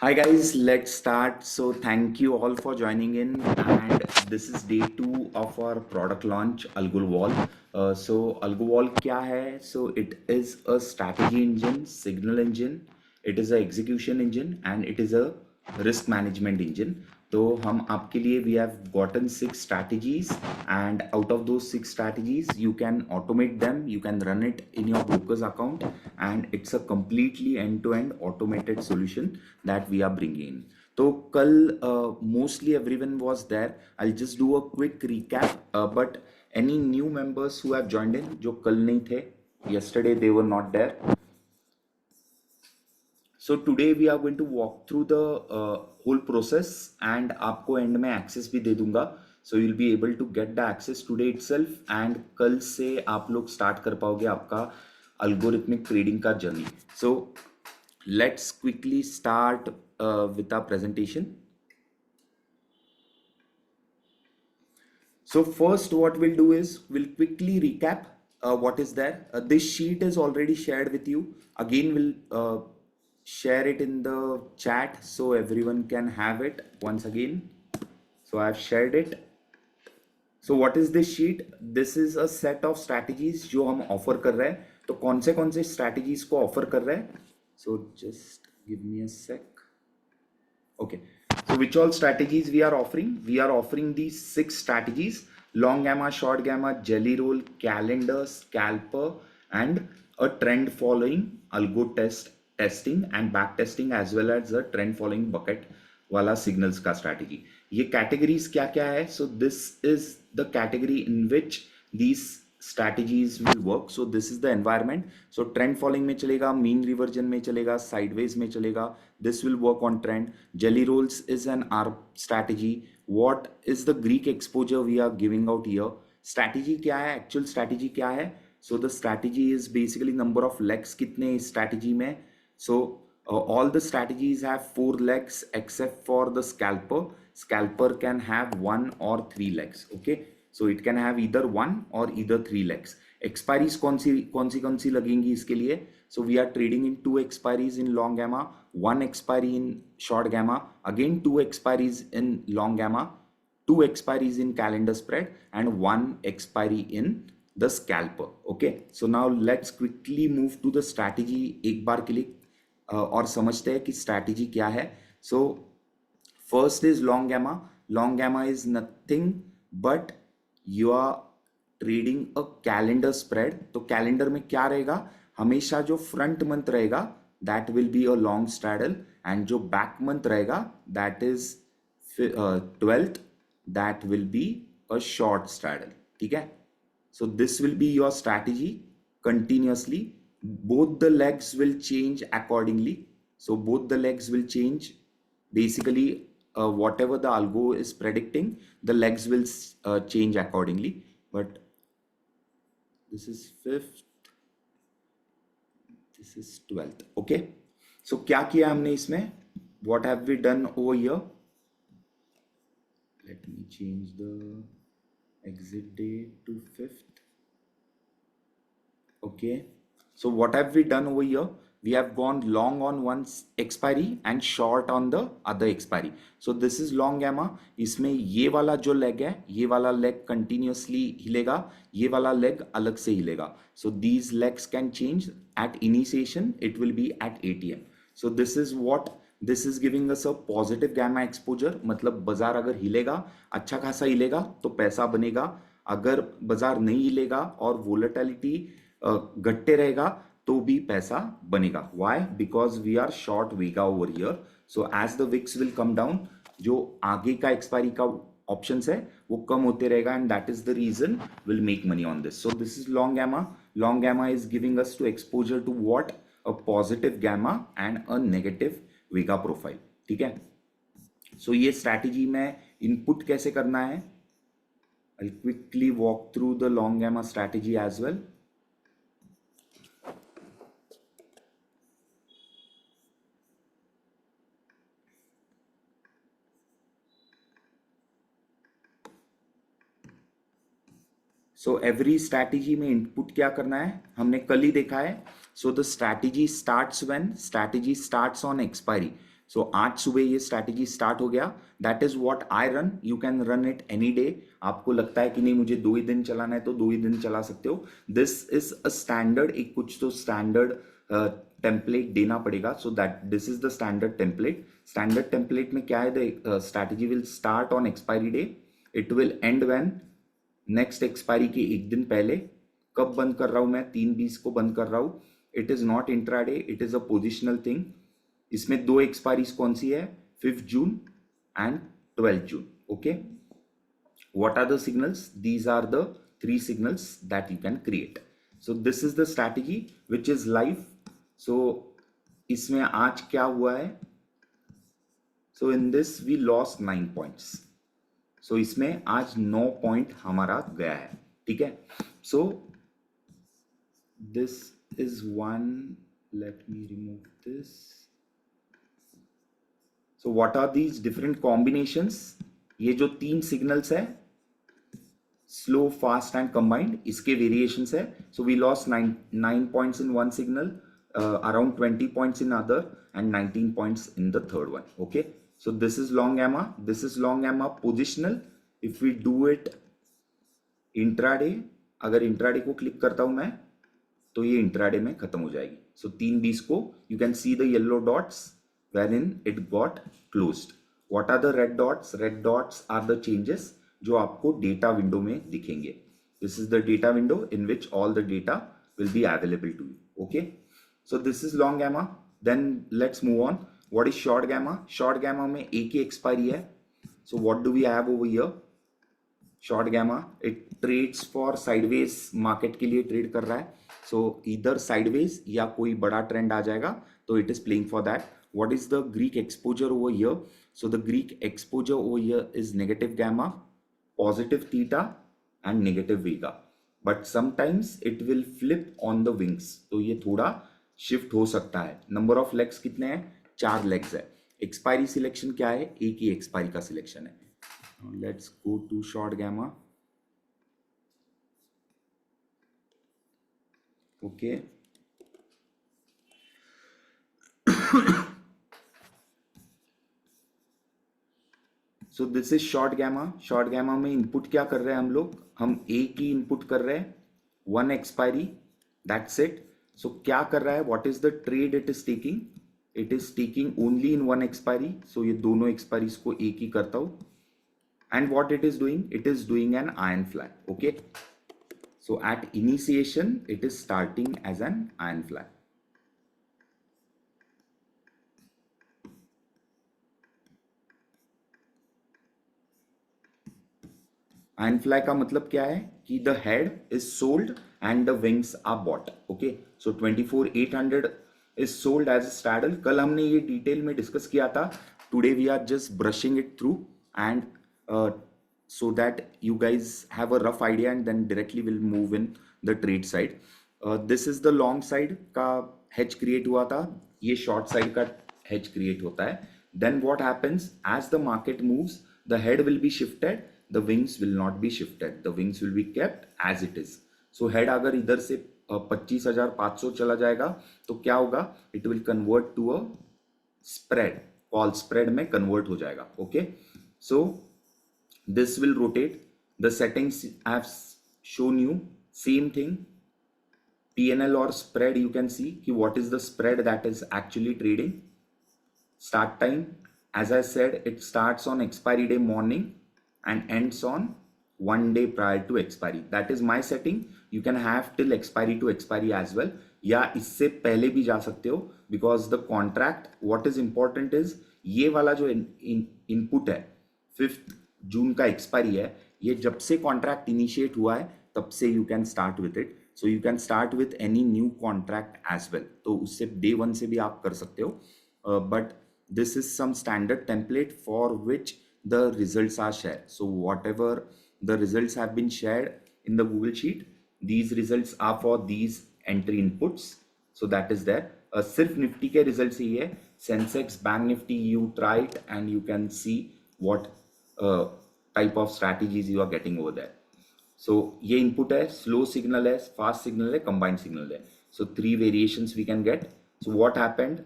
Hi guys, let's start. So thank you all for joining in, and this is day two of our product launch, AlgoWall. So AlgoWall क्या है? So it is a strategy engine, signal engine, it is a execution engine, and it is a risk management engine. तो हम आपके लिए we have gotten 6 strategies, and out of those 6 strategies you can automate them, you can run it in your broker's account, and it's a completely end-to-end automated solution that we are bringing in. तो कल mostly everyone was there. I'll just do a quick recap, but any new members who have joined in जो कल नहीं थे, yesterday they were not there. So today we are going to walk through the whole process, and आपको end में access भी दे दूंगा. So you'll be able to get the access today itself, and कल से आप लोग start कर पाओगे आपका algorithmic trading का journey. So let's quickly start with our presentation. So first what we'll do is we'll quickly recap what is there. This sheet is already shared with you. Again, we'll share it in the chat so everyone can have it once again. So I've shared it. So what is this sheet? This is a set of strategies जो हम offer कर रहे हैं. तो कौन से strategies को offer कर रहे हैं? So just give me a sec. Okay. So which all strategies we are offering? We are offering these 6 strategies: long gamma, short gamma, jelly roll, calendar, scalper, and a trend following algo testing and back testing, as well as a trend following bucket वाला signals का strategy. ये categories क्या क्या है? So this is the category in which these strategies will work. So this is the environment. So trend following में चलेगा, mean reversion में चलेगा, sideways में चलेगा. This will work on trend. Jelly rolls is an ARB strategy. What is the Greek exposure we are giving out here? Strategy क्या है? Actual strategy क्या है? So the strategy is basically number of legs कितने इस strategy में. So all the strategies have 4 legs except for the scalper. Scalper can have 1 or 3 legs. Okay. So it can have either 1 or either 3 legs. Expiries कौन सी लगेंगी इसके लिए? So we are trading in 2 expiries in long gamma, 1 expiry in short gamma, again 2 expiries in long gamma, 2 expiries in calendar spread, and 1 expiry in the scalper. Okay. So now let's quickly move to the strategy एक बार के लिए और समझते हैं कि strategy क्या है. So first is long gamma. Long gamma is nothing but you are trading a calendar spread. तो कैलेंडर में क्या रहेगा? हमेशा जो फ्रंट मंथ रहेगा that will be a long straddle, and जो बैक मंथ रहेगा that is 12th, that will be a short straddle. ठीक है. So this will be your strategy continuously. Both the legs will change accordingly. So both the legs will change. Basically, whatever the algo is predicting, the legs will change accordingly. But this is 5th, this is 12th. Okay. So क्या किया हमने इसमें? What have we done over here? Let me change the exit date to 5th. Okay. So what have we done over here? We have gone long on one expiry and short on the other expiry. So this is long gamma. इसमें ये वाला जो leg है, ये वाला leg continuously हिलेगा, ये वाला leg अलग से हिलेगा. So these legs can change. At initiation it will be at ATM. So this is what this is giving us a positive gamma exposure. मतलब बाजार अगर हिलेगा, अच्छा खासा हिलेगा तो पैसा बनेगा. अगर बाजार नहीं हिलेगा और वोलेटिलिटी घटते रहेगा तो भी पैसा बनेगा. Why? Because we are short vega over here. So as the VIX will come down, जो आगे का एक्सपायरी का ऑप्शंस है वो कम होते रहेगा, and that is the reason will make money on this. So this is long gamma. Long gamma is giving us two exposure to what? A positive gamma and a negative vega profile. ठीक है. सो ये strategy में input कैसे करना है, I'll quickly walk through the long gamma strategy as well. So every strategy में input क्या करना है हमने कल ही देखा है. So the strategy starts when strategy starts on expiry. So आज सुबह ये स्ट्रैटेजी स्टार्ट हो गया. That is what I run. You can run it any day. आपको लगता है कि नहीं मुझे 2 ही दिन चलाना है तो 2 ही दिन चला सकते हो. दिस इज अ स्टैंडर्ड, एक कुछ तो स्टैंडर्ड टेम्पलेट देना पड़ेगा. So that this is the standard template. Standard template में क्या है, the strategy will start on expiry day. It will and when next expiry के एक दिन पहले. कब बंद कर रहा हूं मैं, 3:20 को बंद कर रहा हूं. It is not intraday, it is a positional thing. इसमें 2 एक्सपायरीज कौन सी है, 5th June and 12th June. Okay, what are the signals? These are the 3 signals that you can create. So this is the strategy which is live. So इसमें आज क्या हुआ है, so in this we lost 9 points. So इसमें आज 9 point हमारा गया है. ठीक है, so this is one. Let me remove this. So what are these different combinations? ये जो 3 signals है, स्लो, फास्ट एंड कंबाइंड, इसके वेरिएशंस है. So we lost 9 points in one signal, around 20 points in other and 19 points in the third one. Okay, so this is long gamma, this is long gamma positional. If we do it intraday, अगर intraday को click करता हूं मैं तो ये intraday में खत्म हो जाएगी. सो 3:20 को you can see the yellow dots where in it got closed. What are the red dots? Red dots are the changes जो आपको डेटा विंडो में दिखेंगे. This is the data window in which all the data will be available to you. Okay, so this is long gamma. Then let's move on. What is short gamma? Short gamma में एक ही expiry है. So what do we have over here? Short gamma, it trades for sideways market के लिए trade कर रहा है. सो इधर साइडवेज या कोई बड़ा ट्रेंड आ जाएगा तो it is playing for that. What is the Greek exposure over here? So the Greek exposure over here is negative gamma, positive theta and negative vega, but sometimes it will flip on the wings. तो ये थोड़ा shift हो सकता है. Number of legs कितने हैं? 4 legs है. Expiry selection क्या है? एक ही एक्सपायरी का सिलेक्शन है. Let's go to short gamma. Okay, so this is short gamma. Short gamma में इनपुट क्या कर रहे हैं हम लोग? हम एक ही इनपुट कर रहे हैं, 1 एक्सपायरी, दैट्स इट. सो क्या कर रहा है? What is the trade it is taking? It is taking only in 1 expiry. So ये दोनों एक्सपायरीज को एक ही करता हूं. And what it is doing? It is doing an iron flag. Okay, so at initiation it is starting as an iron flag. Iron flag का मतलब क्या है कि the head is sold and the wings are bought. Okay, so 24,800 is sold as a straddle. कल हमने ये detail में discuss किया था. Today we are just brushing it through and so that you guys have a rough idea and then directly will move in the trade side. This is the long side का hedge create हुआ था, ये short side का hedge create होता है. Then what happens as the market moves, the head will be shifted, the wings will not be shifted, the wings will be kept as it is. So head अगर इधर से 25,500 चला जाएगा तो क्या होगा? It will convert to a spread, call spread में convert हो जाएगा. Okay, so this will rotate. The settings I have shown you, same thing. PNL or spread, you can see ki what is the spread that is actually trading. Start time, as I said, it starts on expiry day morning and ends on 1 day prior to expiry. That is my setting. You can have till expiry to expiry as well, या इससे पहले भी जा सकते हो, because the contract, what is important is ये वाला जो इनपुट है 5th जून का एक्सपायरी है, ये जब से कॉन्ट्रैक्ट इनिशिएट हुआ है तब से you can start with it. So you can start with any new contract as well. तो उससे डे 1 से भी आप कर सकते हो. But this is some standard template for which the results are share. So whatever the results have been shared in the Google sheet, these results are for these entry inputs. So that is there. सिर्फ निफ्टी के results ही है. Sensex, bank Nifty, you try it and you can see what type of strategies you are getting over there. So ये input है, slow signal है, fast signal है, combined signal है. So 3 variations we can get. So what happened,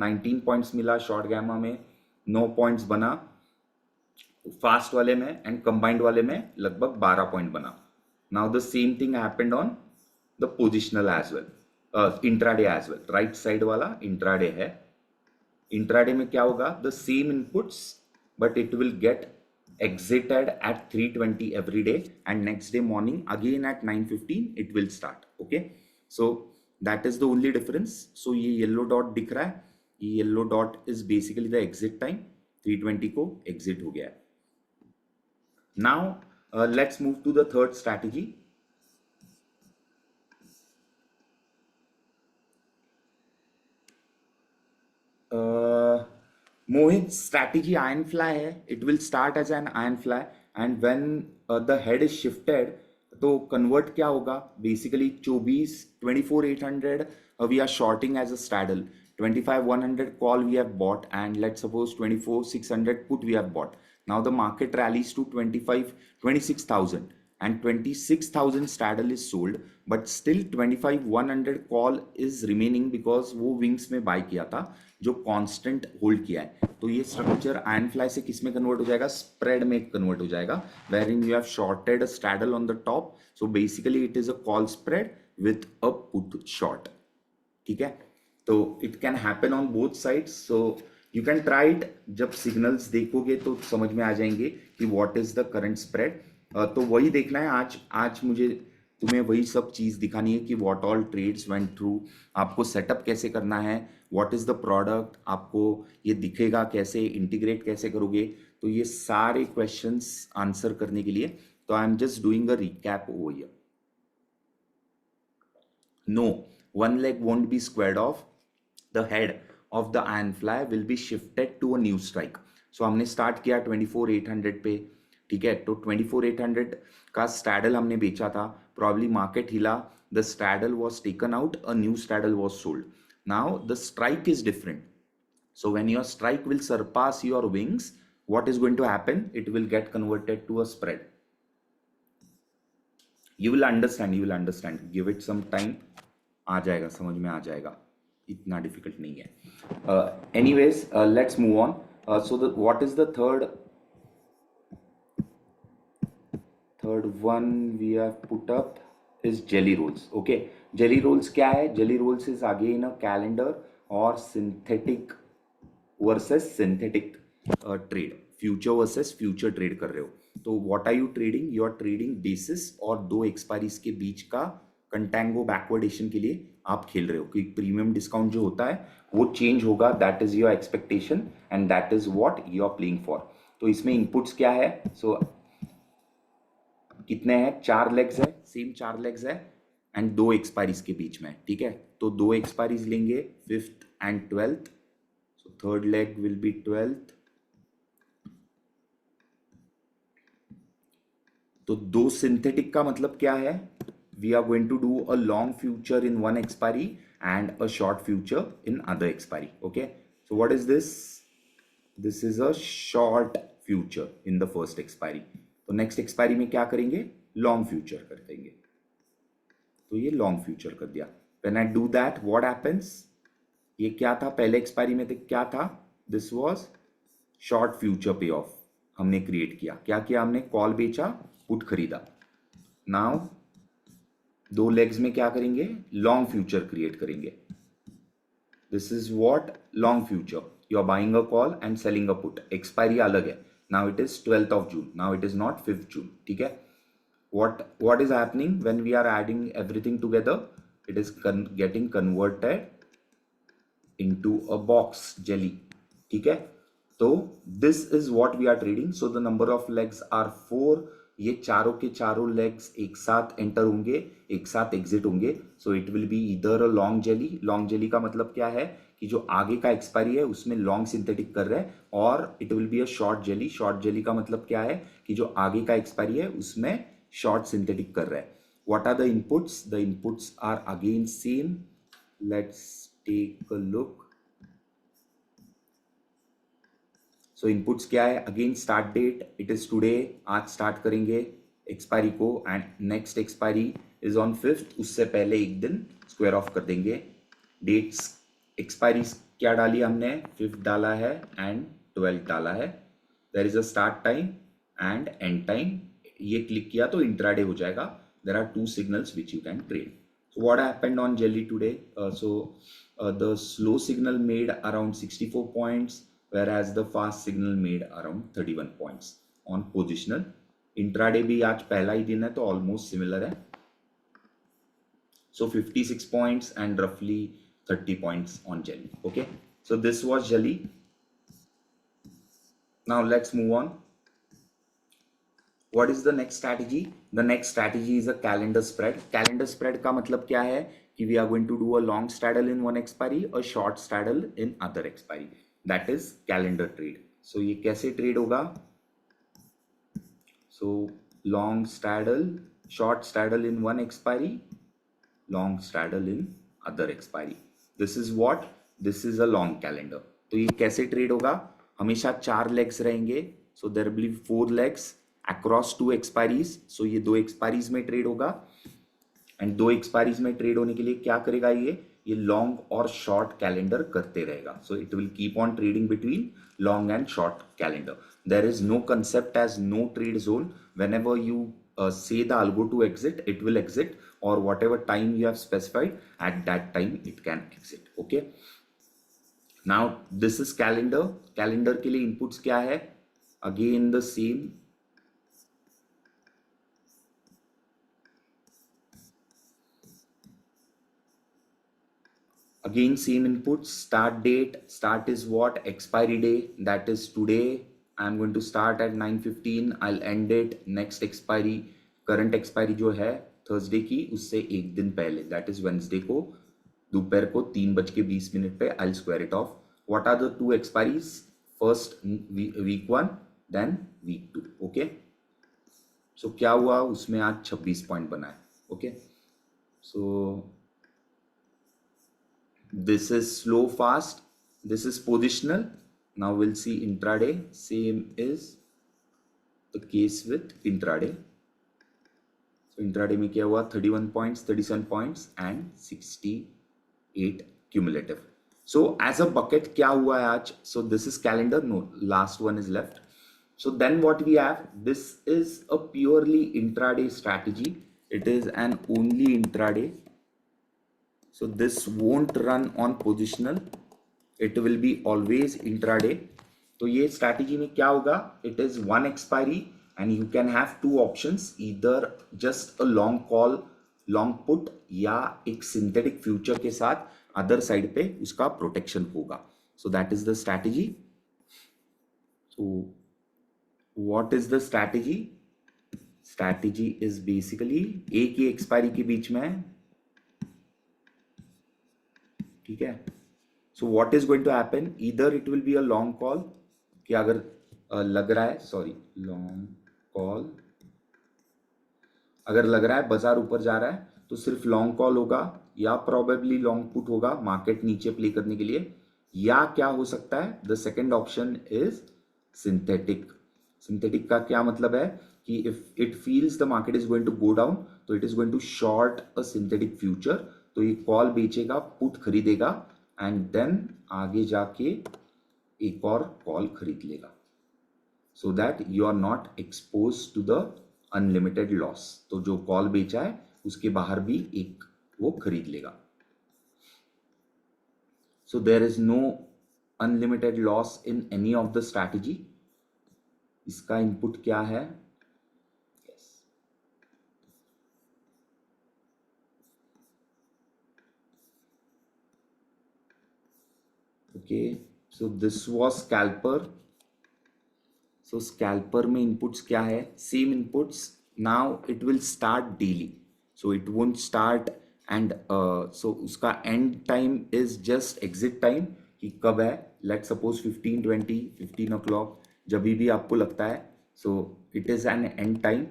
19 points मिला short gamma में, 9 points बना fast वाले में, एंड कंबाइंड वाले में लगभग 12 पॉइंट बना. Now the same thing happened on the positional as well, intraday as well. Right side वाला इंट्राडे है. इंट्राडे में क्या होगा, the same inputs but it will get exited at 3:20 every day, and next day morning again at 9:15 it will start. Okay, so that is the only difference. So ये yellow dot दिख रहा है, ये yellow dot is basically the exit time. 3:20 को exit हो गया है. Now let's move to the third strategy. Mohit's strategy iron fly है. It will start as an iron fly, and when the head is shifted, तो convert क्या होगा, basically 24,800 we are shorting as a straddle, 25,100 call we have bought, and let's suppose 24,600 put we have bought. Now the market rallies to 26,000 and 26,000 straddle is sold, but still 25,100 call is remaining because वो wings में buy किया था जो constant hold किया है. तो ये structure iron fly से किस में कन्वर्ट हो जाएगा, स्प्रेड में कन्वर्ट हो जाएगा, where in you have shorted a straddle on the top. So basically it is a call spread with a put short. ठीक है, तो it can happen on both sides. So you can try it. जब signals देखोगे तो समझ में आ जाएंगे कि what is the current spread. तो वही देखना है आज मुझे तुम्हें वही सब चीज दिखानी है कि what all trades went through, आपको सेटअप कैसे करना है, व्हाट इज द प्रोडक्ट, आपको ये दिखेगा कैसे, इंटीग्रेट कैसे करोगे. तो ये सारे क्वेश्चंस आंसर करने के लिए तो I am just doing a recap over here. No, one leg won't be squared off. The head of the iron fly will be shifted to a new strike. So हमने start किया 24,800 पे. ठीक है, तो 24,800 का स्ट्रैडल हमने बेचा था. प्रॉब्ली मार्केट हिला, the straddle was taken out, a new straddle was sold. Now the strike is different. So when your strike will surpass your wings, what is going to happen? It will get converted to a spread. You will understand. Give it some time. आ जाएगा, समझ में आ जाएगा, इतना difficult नहीं है. Anyways, let's move on. So what is the third one we have put up is jelly rolls. Okay, jelly rolls क्या है? Jelly rolls is again a calendar or synthetic versus synthetic trade. Future versus future trade कर रहे हो. तो what are you trading? You are trading basis और दो expiries के बीच का कंटेंगो बैकवर्डेशन के लिए आप खेल रहे हो कि प्रीमियम डिस्काउंट जो होता है वो चेंज होगा. That is your expectation and that is what you are playing for. तो इसमें इनपुट्स क्या है? सो कितने हैं? 4 लेग्स है, सेम 4 लेग्स है एंड दो एक्सपायरीज के बीच में. ठीक है, तो दो एक्सपायरीज लेंगे 5th and 12th. So third leg will be 12th. तो दो सिंथेटिक का मतलब क्या है? We are going to do a long future in one expiry and a short future in other expiry. Okay, so what is this? This is a short future in the first expiry. तो next expiry में क्या करेंगे? Long future कर देंगे. तो ये long future कर दिया. When I do that what happens? ये क्या था पहले एक्सपायरी में? क्या था? दिस वाज शॉर्ट फ्यूचर पे ऑफ हमने क्रिएट किया. क्या किया हमने? कॉल बेचा, पुट खरीदा. नाउ दो लेग्स में क्या करेंगे? लॉन्ग फ्यूचर क्रिएट करेंगे. This is what long future. You are buying a call and selling a put. Expiry अलग है. Now it is 12th of June. Now it is not 5th June. ठीक है, what is happening when we are adding everything together? It is getting converted into a box jelly. ठीक है, तो this is what we are trading. So the number of legs are 4. ये चारों के चारों legs एक साथ एंटर होंगे, एक साथ एग्जिट होंगे. सो इट विल बी इधर a long jelly. Long jelly का मतलब क्या है कि जो आगे का एक्सपायरी है उसमें लॉन्ग सिंथेटिक कर रहे हैं, और it will be a short jelly. Short jelly का मतलब क्या है कि जो आगे का एक्सपायरी है उसमें शॉर्ट सिंथेटिक कर रहा है. What are the inputs? The inputs are again same. Let's take a look. So inputs क्या है? Again start date, it is today. आज स्टार्ट करेंगे एक्सपायरी को and next expiry is on 5th. उससे पहले एक दिन स्क्वायर ऑफ कर देंगे. डेट्स एक्सपायरी क्या डाली हमने, 5th डाला है एंड 12th डाला है. There is a start time and end time. ये क्लिक किया तो इंट्राडे हो जाएगा. There are 2 signals which you can trade. So what happened on Jelly today? The slow signal made around 64 points, whereas the fast signal made around 31 points on positional. Intraday भी आज पहला ही दिन है तो almost similar है. So 56 points and roughly 30 points on Jelly. Okay, so this was Jelly. Now let's move on. What is the next strategy? The next strategy is a calendar spread. Calendar spread का मतलब क्या है कि we are going to do a long straddle in one expiry, a short straddle in other expiry. That is calendar trade. So ये कैसे trade होगा? So long straddle, short straddle in one expiry, long straddle in other expiry. This is what? This is a long calendar. तो ये कैसे trade होगा? हमेशा 4 legs रहेंगे. So there will be 4 legs across 2 expiries. So ये 2 expiries में trade होगा. And 2 expiries में ट्रेड होने के लिए क्या करेगा ये लॉन्ग और शॉर्ट कैलेंडर करते रहेगा. So it will keep on trading between long and short calendar. There is no concept as no trade zone. Whenever you say the algo to exit, it will exit, or whatever time you have specified, at that time it can exit. Okay, now this is calendar. Calendar के लिए inputs क्या है? Again the same. Again same inputs. Start date, start is what? Expiry day, that is today. I'm going to start at 9:15. I'll end it next expiry. Current expiry जो है Thursday की, उससे एक दिन पहले, that is Wednesday को दोपहर को 3:20 पे I'll square it off. What are the 2 expiries? First week 1, then week 2. Okay, so क्या हुआ उसमें आज 26 पॉइंट बना है. Okay, so this is slow fast, this is positional. Now we'll see intraday. Same is the case with intraday. So intraday में क्या हुआ? 31 points, 37 points and 68 cumulative. So as a bucket क्या हुआ है आज? So this is calendar. No, last one is left. So then what we have, this is a purely intraday strategy. It is an only intraday. So this won't run on positional, it will be always intraday. तो ये strategy में क्या होगा? It is one expiry and you can have 2 options, either just a long call, long put, या एक synthetic future के साथ other side पे उसका protection होगा. So that is the strategy. So what is the strategy? Strategy is basically एक ही expiry के बीच में, ठीक है. So what is going to happen? Either it will be a long call, कि अगर लग रहा है, सॉरी, लॉन्ग कॉल, अगर लग रहा है बाजार ऊपर जा रहा है तो सिर्फ लॉन्ग कॉल होगा, या प्रोबेबली लॉन्ग पुट होगा मार्केट नीचे प्ले करने के लिए, या क्या हो सकता है? The second option is synthetic. Synthetic का क्या मतलब है कि if it feels the market is going to go down, तो it is going to short a synthetic future. तो ये कॉल बेचेगा, पुट खरीदेगा, एंड देन आगे जाके एक और कॉल खरीद लेगा, so that you are not expose to the unlimited loss. तो जो कॉल बेचा है उसके बाहर भी एक वो खरीद लेगा. So there is no unlimited loss in any of the strategy. इसका इनपुट क्या है? Okay, so this was scalper. So scalper में inputs क्या है? Same inputs. Now it will start daily. So it won't start and so उसका end time is just exit time, कि कब है. Let's suppose 15:20, 15 o'clock, जब भी आपको लगता है. So it is an end time.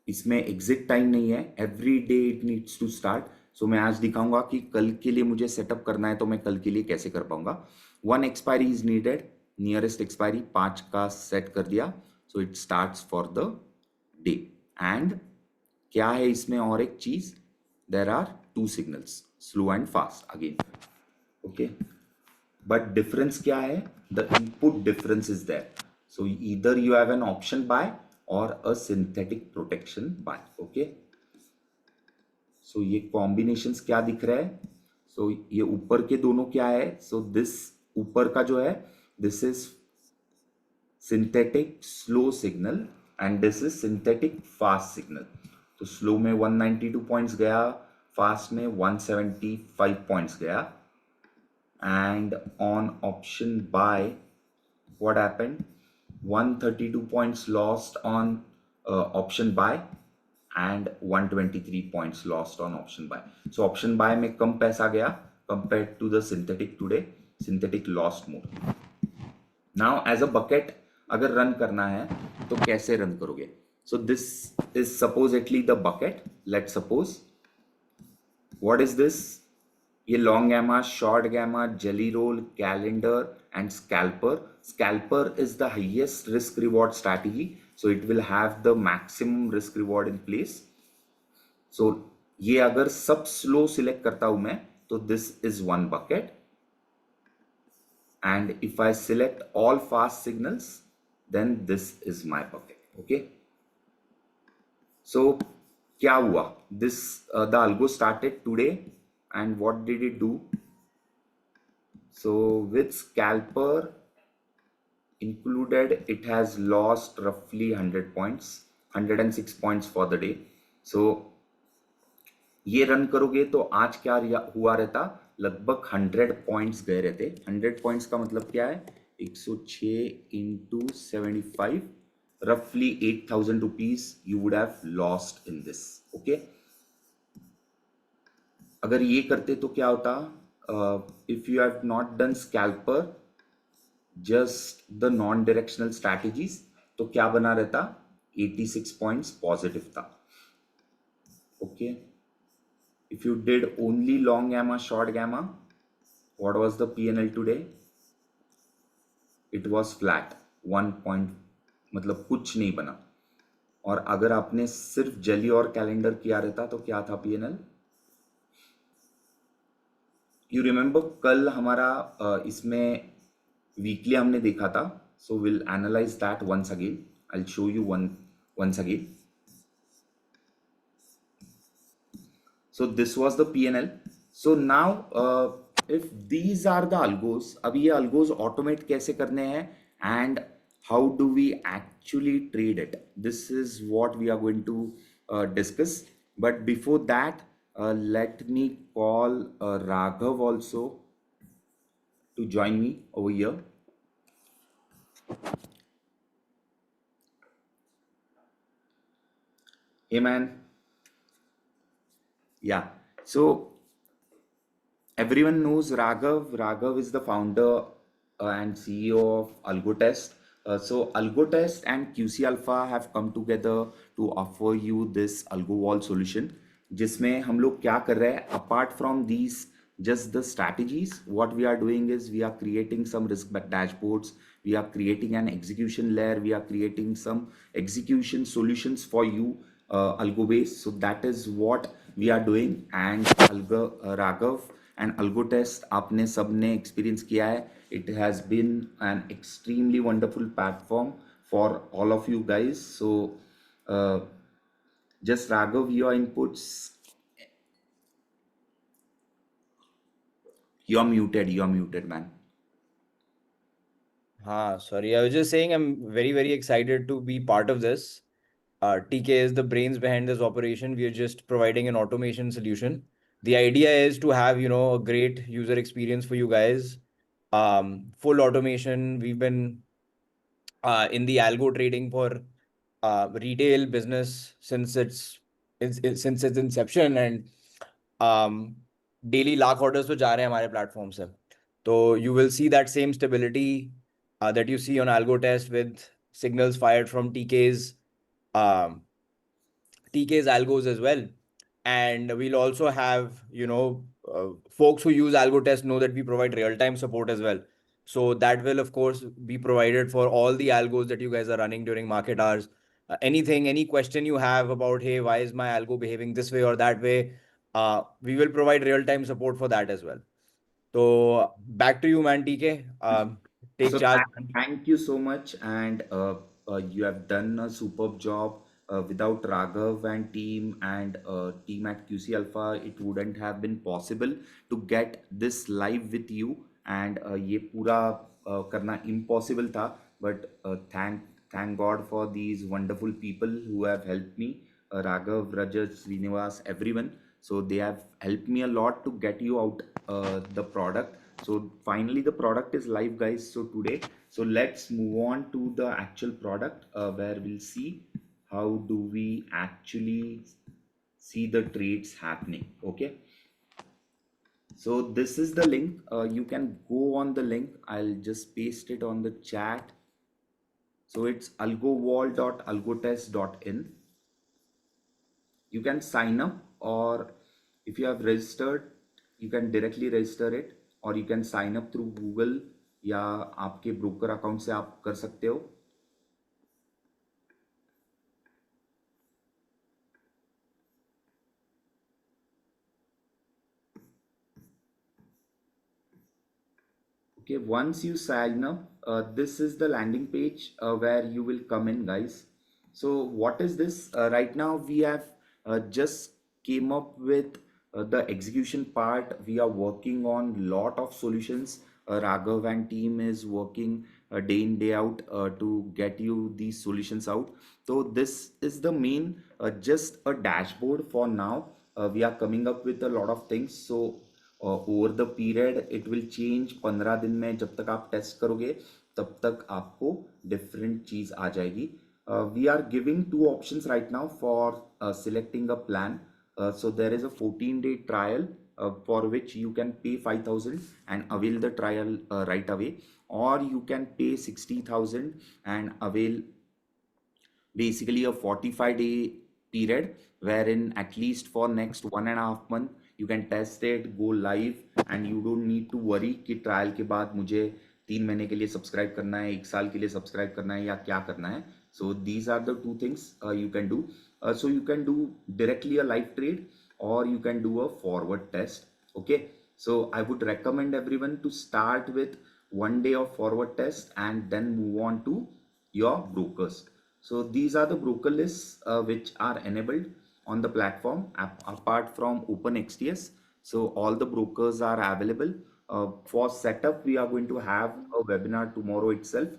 इसमें एग्जिट टाइम नहीं है. Every day it needs to start. So मैं आज दिखाऊंगा कि कल के लिए मुझे सेटअप करना है तो मैं कल के लिए कैसे कर पाऊंगा. 1 expiry is needed. Nearest expiry 5 का सेट कर दिया. So it starts for the day. And क्या है इसमें और एक चीज? There are 2 signals, slow and fast again. okay. But difference क्या है? The input difference is there. So either you have an option buy or a synthetic protection buy, okay. So ये combinations क्या दिख रहा है? So ये ऊपर के दोनों क्या है? So this ऊपर का जो है, this is synthetic slow signal and this is synthetic fast signal. तो slow में 192 points गया, fast में 175 points गया. And on option buy, what happened? 132 points lost on option buy and 123 points lost on option buy. So option buy में कम पैसा गया compared to the synthetic today. Synthetic lost more. Now as a bucket अगर run करना है तो कैसे run करोगे? So this is supposedly the bucket. Let's suppose. What is this? ये long gamma, short gamma, jelly roll, calendar and scalper. Scalper is the highest risk reward strategy, so it will have the maximum risk reward in place. So ये अगर सब slow select करता हूं मैं तो this is one bucket, and if I select all fast signals then this is my bucket, okay. So क्या हुआ? This the algo started today and what did it do? So with scalper included, it has lost roughly 100 points, 106 points for the day. So ये run करोगे तो आज क्या हुआ रहता? लगभग 100 पॉइंट्स गए रहते. 100 पॉइंट्स का मतलब क्या है? 106 into 75, roughly 8,000 rupees you would have lost in this, okay. अगर ये करते तो क्या होता? If you have not done scalper, just the non directional strategies, तो क्या बना रहता? 86 points positive था, okay. If you did only long gamma, short gamma, what was the PNL today? It was flat, 1 point, मतलब कुछ नहीं बना. और अगर आपने सिर्फ जेली और कैलेंडर किया रहता तो क्या था PNL? यू रिमेंबर कल हमारा इसमें वीकली हमने देखा था. So will analyse that once again. I will show you once again. So this was the PNL. So now if these are the algos, अब ये algos automate कैसे करने हैं and how do we actually trade it? This is what we are going to discuss. But before that, let me call Raghav also to join me over here. Hey man. Yeah. So everyone knows Raghav. Raghav is the founder and CEO of AlgoTest. So AlgoTest and QC Alpha have come together to offer you this AlgoWall solution. जिसमें हम लोग क्या कर रहे हैं? Apart from these just the strategies, what we are doing is we are creating some risk dashboards. We are creating an execution layer. We are creating some execution solutions for you, algo based. So that is what we are doing. And Raghav and AlgoTest आपने सबने experience किया है. It has been an extremely wonderful platform for all of you guys. So just Raghav, your inputs. You're muted, man. Sorry. I was just saying I'm very, very excited to be part of this. TK is the brains behind this operation. We are just providing an automation solution. The idea is to have, a great user experience for you guys. Full automation. We've been in the algo trading for retail business since since its inception, and daily lakh orders तो जा रहे हैं हमारे platform से. So you will see that same stability that you see on AlgoTest with signals fired from um, TK's algos as well. And we'll also have, folks who use AlgoTest know that we provide real-time support as well. So that will, of course, be provided for all the algos that you guys are running during market hours. Any question you have about, hey, why is my algo behaving this way or that way? We will provide real-time support for that as well. So back to you, man. TK. Take So charge. thank you so much, and you have done a superb job. Without Raghav and team at QC Alpha, it wouldn't have been possible to get this live with you. And ये पूरा करना impossible था. But thank God for these wonderful people who have helped me. Raghav, Rajat, Srinivas, everyone. So they have helped me a lot to get you out the product. So finally the product is live, guys. So today, so let's move on to the actual product where we'll see how do we actually see the trades happening. Okay, so this is the link. You can go on the link. I'll just paste it on the chat. So it's algowall.algotest.in. You can sign up, or if you have registered, you can directly register it, or you can sign up through Google या आपके broker account से आप कर सकते हो. Okay, once you sign up, this is the landing page where you will come in, guys. So what is this? Right now we have just came up with the execution part. We are working on lot of solutions. Raghav and team is working day in day out to get you these solutions out. So this is the main just a dashboard for now. We are coming up with a lot of things. So over the period it will change. 15 दिन में जब तक आप test करोगे तब तक आपको different चीज आ जाएगी. We are giving 2 options right now for selecting a plan. So there is a 14-day trial for which you can pay 5,000 and avail the trial right away, or you can pay 60,000 and avail basically a 45-day period wherein at least for next 1.5 month you can test it, go live, and you don't need to worry कि trial के बाद मुझे 3 महीने के लिए subscribe करना है, 1 साल के लिए सब्सक्राइब करना है या क्या करना है. So these are the 2 things you can do. So you can do directly a live trade, or you can do a forward test. Okay, so I would recommend everyone to start with 1 day of forward test and then move on to your brokers. So these are the broker lists which are enabled on the platform apart from OpenXTS. So all the brokers are available. For setup, we are going to have a webinar tomorrow itself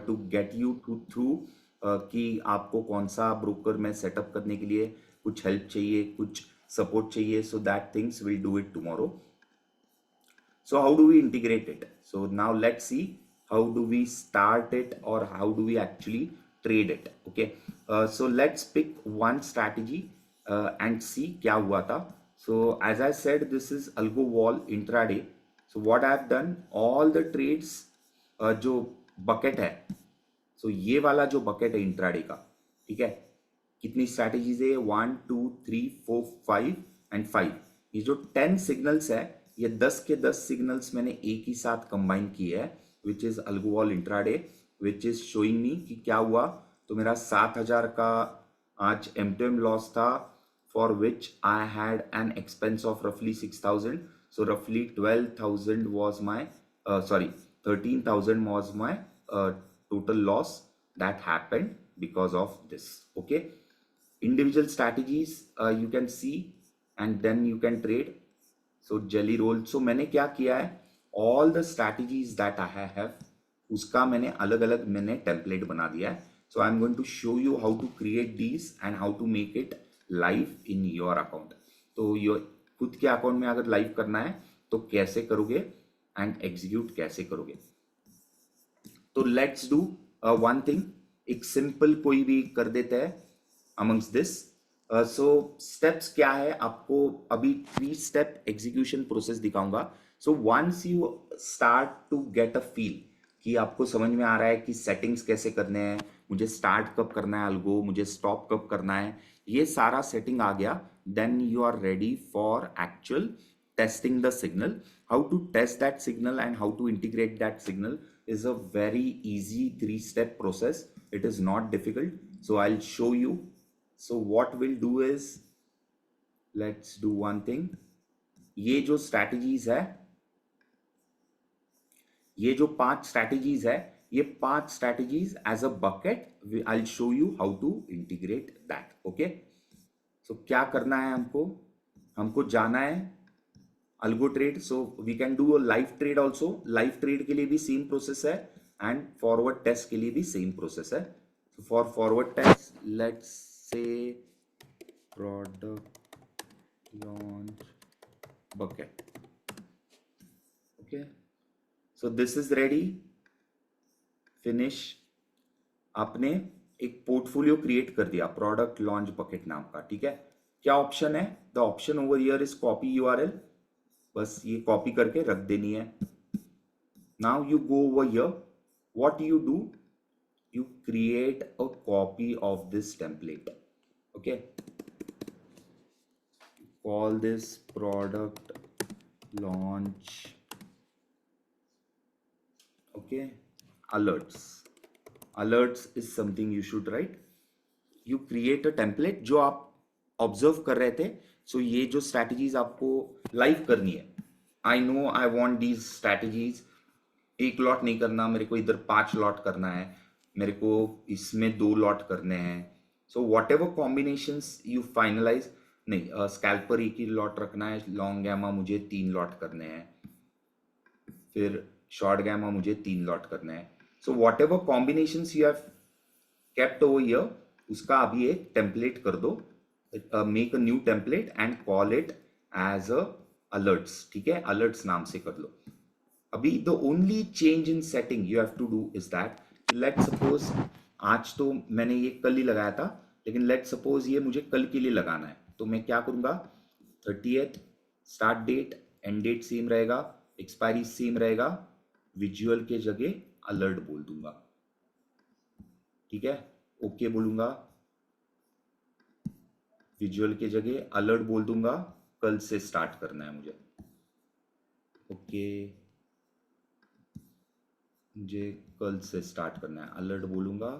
to get you through कि आपको कौन सा broker में setup करने के लिए कुछ help चाहिए, कुछ सपोर्ट चाहिए. So that things we'll do it tomorrow. So how do we integrate it? So now let's see how do we start it, or how do we actually trade it. Okay, so let's pick one strategy and see क्या हुआ था. So as I said, this is Algo Wall intraday. So what I have done, all the trades जो bucket है, so ये वाला जो bucket है intraday का, ठीक है, कितनी strategies है? 1 2 3 4 5 and 5. ये जो 10 signals है, ये 10 के 10 signals मैंने एक ही साथ combine किए है, which is Algo Wall intraday, which is showing me कि क्या हुआ. तो मेरा 7,000 का आज M2M लॉस था, for which I had an expense of roughly 6,000. So roughly 12,000 was my 13,000 was my total loss that happened because of this. Okay, individual strategies you can see and then you can trade. So jelly roll. So मैंने क्या किया है, all the strategies that I have उसका मैंने अलग अलग मैंने template बना दिया है. So I'm going to show you how to create these and how to make it live in your account. तो your खुद के अकाउंट में अगर लाइव करना है तो कैसे करोगे एंड एग्जीक्यूट कैसे करोगे. तो लेट्स डू वन थिंग. एक सिंपल कोई भी कर देता है अमंग्स दिस. सो स्टेप्स क्या है, आपको अभी 3 स्टेप एग्जीक्यूशन प्रोसेस दिखाऊंगा. So once you start to get a feel कि आपको समझ में आ रहा है कि सेटिंग्स कैसे करने हैं, मुझे स्टार्ट कब करना है अल्गो, मुझे स्टॉप कब करना है, ये सारा सेटिंग आ गया, then you are ready for actual testing the signal. How to test that signal and how to integrate that signal is a very easy 3-step process. It is not difficult. So I'll show you. So what we'll do is, let's do one thing. ये जो strategies है, ये जो 5 strategies है, ये 5 strategies as a bucket I will show you how to integrate that. Okay, so क्या करना है हमको? हमको जाना है algo trade. So we can do a live trade also. Live trade के लिए भी सेम प्रोसेस है एंड फॉरवर्ड टेस्ट के लिए भी सेम प्रोसेस है. For forward test let's say product launch bucket. Okay, so this is ready. Finish. आपने एक पोर्टफोलियो क्रिएट कर दिया प्रोडक्ट लॉन्च बकेट नाम का. ठीक है, क्या ऑप्शन है? The option over here is copy URL. बस ये कॉपी करके रख देनी है. Now you go over here. What you do? you create a copy of this template. Okay, call this product launch. Okay, alerts is something you should write. You create a template जो आप observe कर रहे थे. सो ये जो strategies आपको live करनी है, I know I want these strategies. एक लॉट नहीं करना मेरे को, इधर 5 लॉट करना है मेरे को, इसमें 2 लॉट करने हैं. So whatever combinations you finalise. नहीं, स्कैल्पर एक ही लॉट रखना है. लॉन्ग गैमा मुझे 3 लॉट करने हैं, फिर शॉर्ट गैमा मुझे 3 लॉट करने हैं. So whatever combinations you have kept over here, उसका अभी एक टेम्पलेट कर दो. Make a new template and call it as a alerts. ठीक है, अलर्ट्स नाम से कर लो. अभी the only change in setting you have to do is that, let suppose आज तो मैंने ये कल ही लगाया था, लेकिन लेट सपोज ये मुझे कल के लिए लगाना है. तो मैं क्या करूंगा? 30th start date, end date same रहेगा, एक्सपायरी सेम रहेगा, विजुअल के जगह अलर्ट बोल दूंगा. ठीक है, ओके बोलूंगा, विजुअल के जगह अलर्ट बोल दूंगा. कल से स्टार्ट करना है मुझे. ओके, मुझे कल से स्टार्ट करना है. अलर्ट बोलूंगा,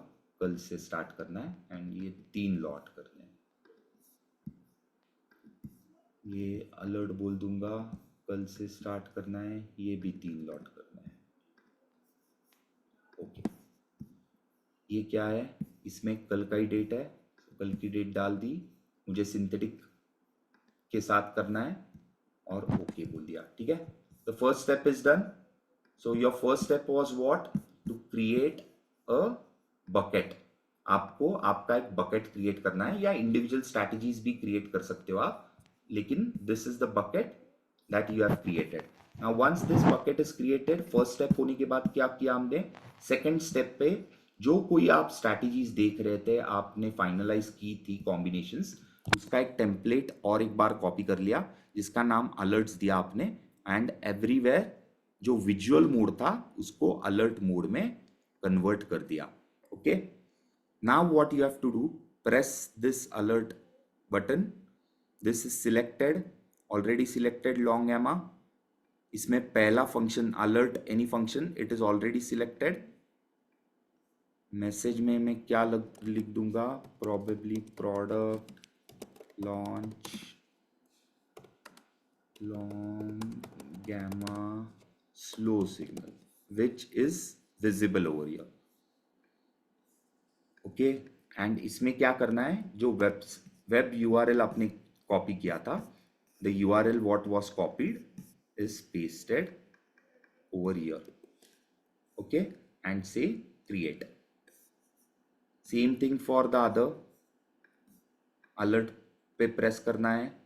कल से स्टार्ट करना है, एंड ये 3 लॉट करने हैं. ये अलर्ट बोल दूंगा, कल से स्टार्ट करना है, ये भी 3 लॉट करना है. ओके, ये क्या है? इसमें कल का ही डेट है, कल की डेट डाल दी. मुझे सिंथेटिक के साथ करना है और ओके बोल दिया. ठीक है, the first step is done. So your first step was what? To create a bucket. आपको आपका एक बकेट क्रिएट करना है, या इंडिविजुअल स्ट्रैटेजीज भी क्रिएट कर सकते हो आप, लेकिन this is the bucket that you have created. Now once this bucket is created, first step होने के बाद क्या किया हमने? सेकेंड स्टेप पे जो कोई आप स्ट्रैटेजीज देख रहे थे, आपने फाइनलाइज की थी कॉम्बिनेशंस, उसका एक टेम्पलेट और एक बार कॉपी कर लिया, जिसका नाम अलर्ट्स दिया आपने. एंड एवरीवेयर जो विजुअल मोड था उसको अलर्ट मोड में कन्वर्ट कर दिया. Okay, now what you have to do? Press this alert button. This is selected, already selected long gamma. इसमें पहला function alert any function, it is already selected. Message में मैं क्या लिख दूंगा? Probably product launch long gamma slow signal which is visible over here. Okay, and इसमें क्या करना है? जो वेब यूआरएल आपने कॉपी किया था, the URL what was copied is pasted over here. Okay, and say create. Same thing for the other. Alert पे press करना है,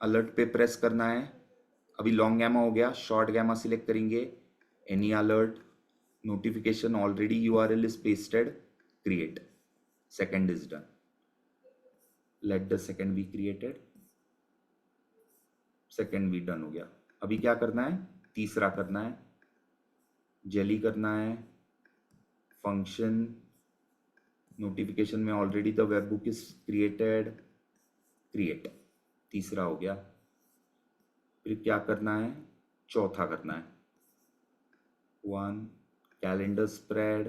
अलर्ट पे प्रेस करना है. अभी लॉन्ग गैमा हो गया, शॉर्ट गैमा सिलेक्ट करेंगे. Any alert notification, already URL is pasted, create. Second is done. Let the second be created. Second भी डन हो गया. अभी क्या करना है? तीसरा करना है, जेली करना है. फंक्शन नोटिफिकेशन में already the web book is created, create. तीसरा हो गया. फिर क्या करना है? चौथा करना है. 1 calendar spread,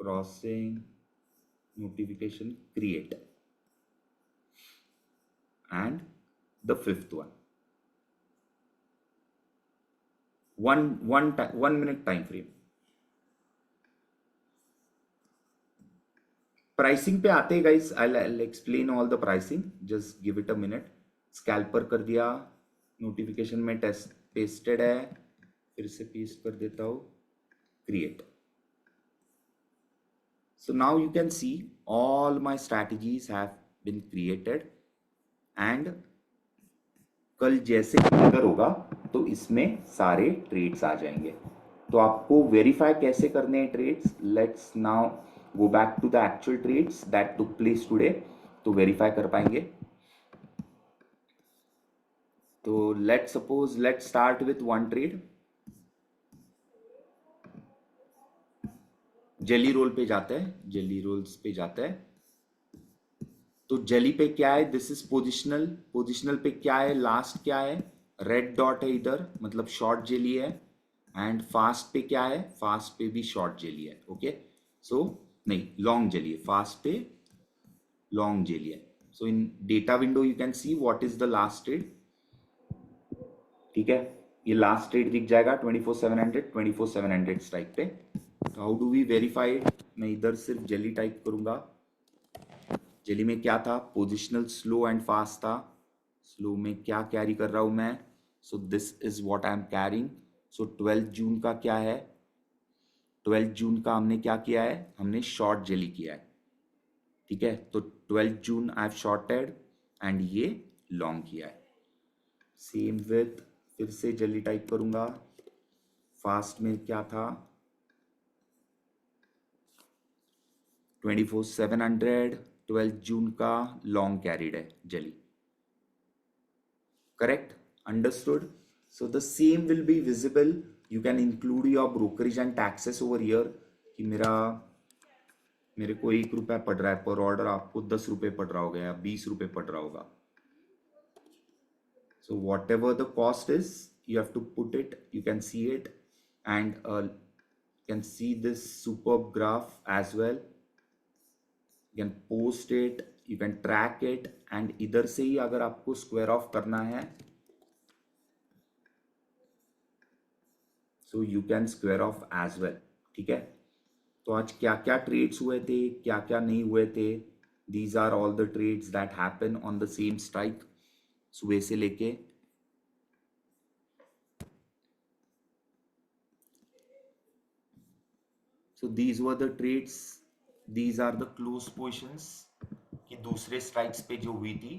crossing, notification, create. and the fifth one. 1 minute time frame. Pricing पे आते हैं guys, I'll explain all the pricing, just give it a minute. Scalper कर दिया, नोटिफिकेशन में टेस्ट पेस्टेड है, फिर से पेस्ट कर देता हूँ, create. So now you can see all my strategies have been created and कल जैसे ट्रिगर होगा तो इसमें सारे ट्रेड्स आ जाएंगे. तो आपको वेरीफाई कैसे करने हैं trades, let's now go back to the actual trades that took place today. तो वेरीफाई कर पाएंगे. तो let's start with one trade. Jelly roll पे जाते हैं, जेली रोल्स पे जाते हैं. तो जेली पे क्या है, दिस इज पोजिशनल. पोजिशनल पे क्या है, लास्ट क्या है, रेड डॉट है इधर, मतलब शॉर्ट जेली है. एंड फास्ट पे क्या है, फास्ट पे भी शॉर्ट जेली है. ओके, सो नहीं, लॉन्ग जेली है. फास्ट पे लॉन्ग जेली है. So in data window you can see what is the last trade. ठीक है, ये लास्ट ट्रेड दिख जाएगा 24,700 स्ट्राइक पे. तो how do we verify it, मैं इधर सिर्फ जेली टाइप करूंगा. जेली में क्या था, पोजिशनल स्लो एंड फास्ट था. स्लो में क्या कैरी कर रहा हूं मैं, so this is what I am carrying. So 12 June का क्या है, 12 जून का हमने क्या किया है, हमने शॉर्ट जेली किया है. ठीक है, तो 12 जून आई हैव शॉर्टेड एंड ये लॉन्ग किया है. सेम विथ, फिर से जेली टाइप करूंगा. फास्ट में क्या था, 24,700, 12 जून का लॉन्ग कैरिड है jelly. Correct, understood. So the same will be visible. You can include your brokerage and taxes over here कि मेरे को 1 रुपया पड़ रहा है पर ऑर्डर, आपको 10 रुपये पड़ रहा होगा या 20 रुपये पड़ रहा होगा. So whatever the cost is, you have to put it, you can see it, and you can see this superb graph as well. You can post it, you can track it, and इधर से ही अगर आपको square off करना है, so you can square off as well. ठीक है, तो आज क्या क्या ट्रेड्स हुए थे, क्या क्या नहीं हुए थे. These are all the trades that happen on the same strike. सुबह से लेके so these were the trades, these are the close positions कि दूसरे स्ट्राइक्स पे जो हुई थी.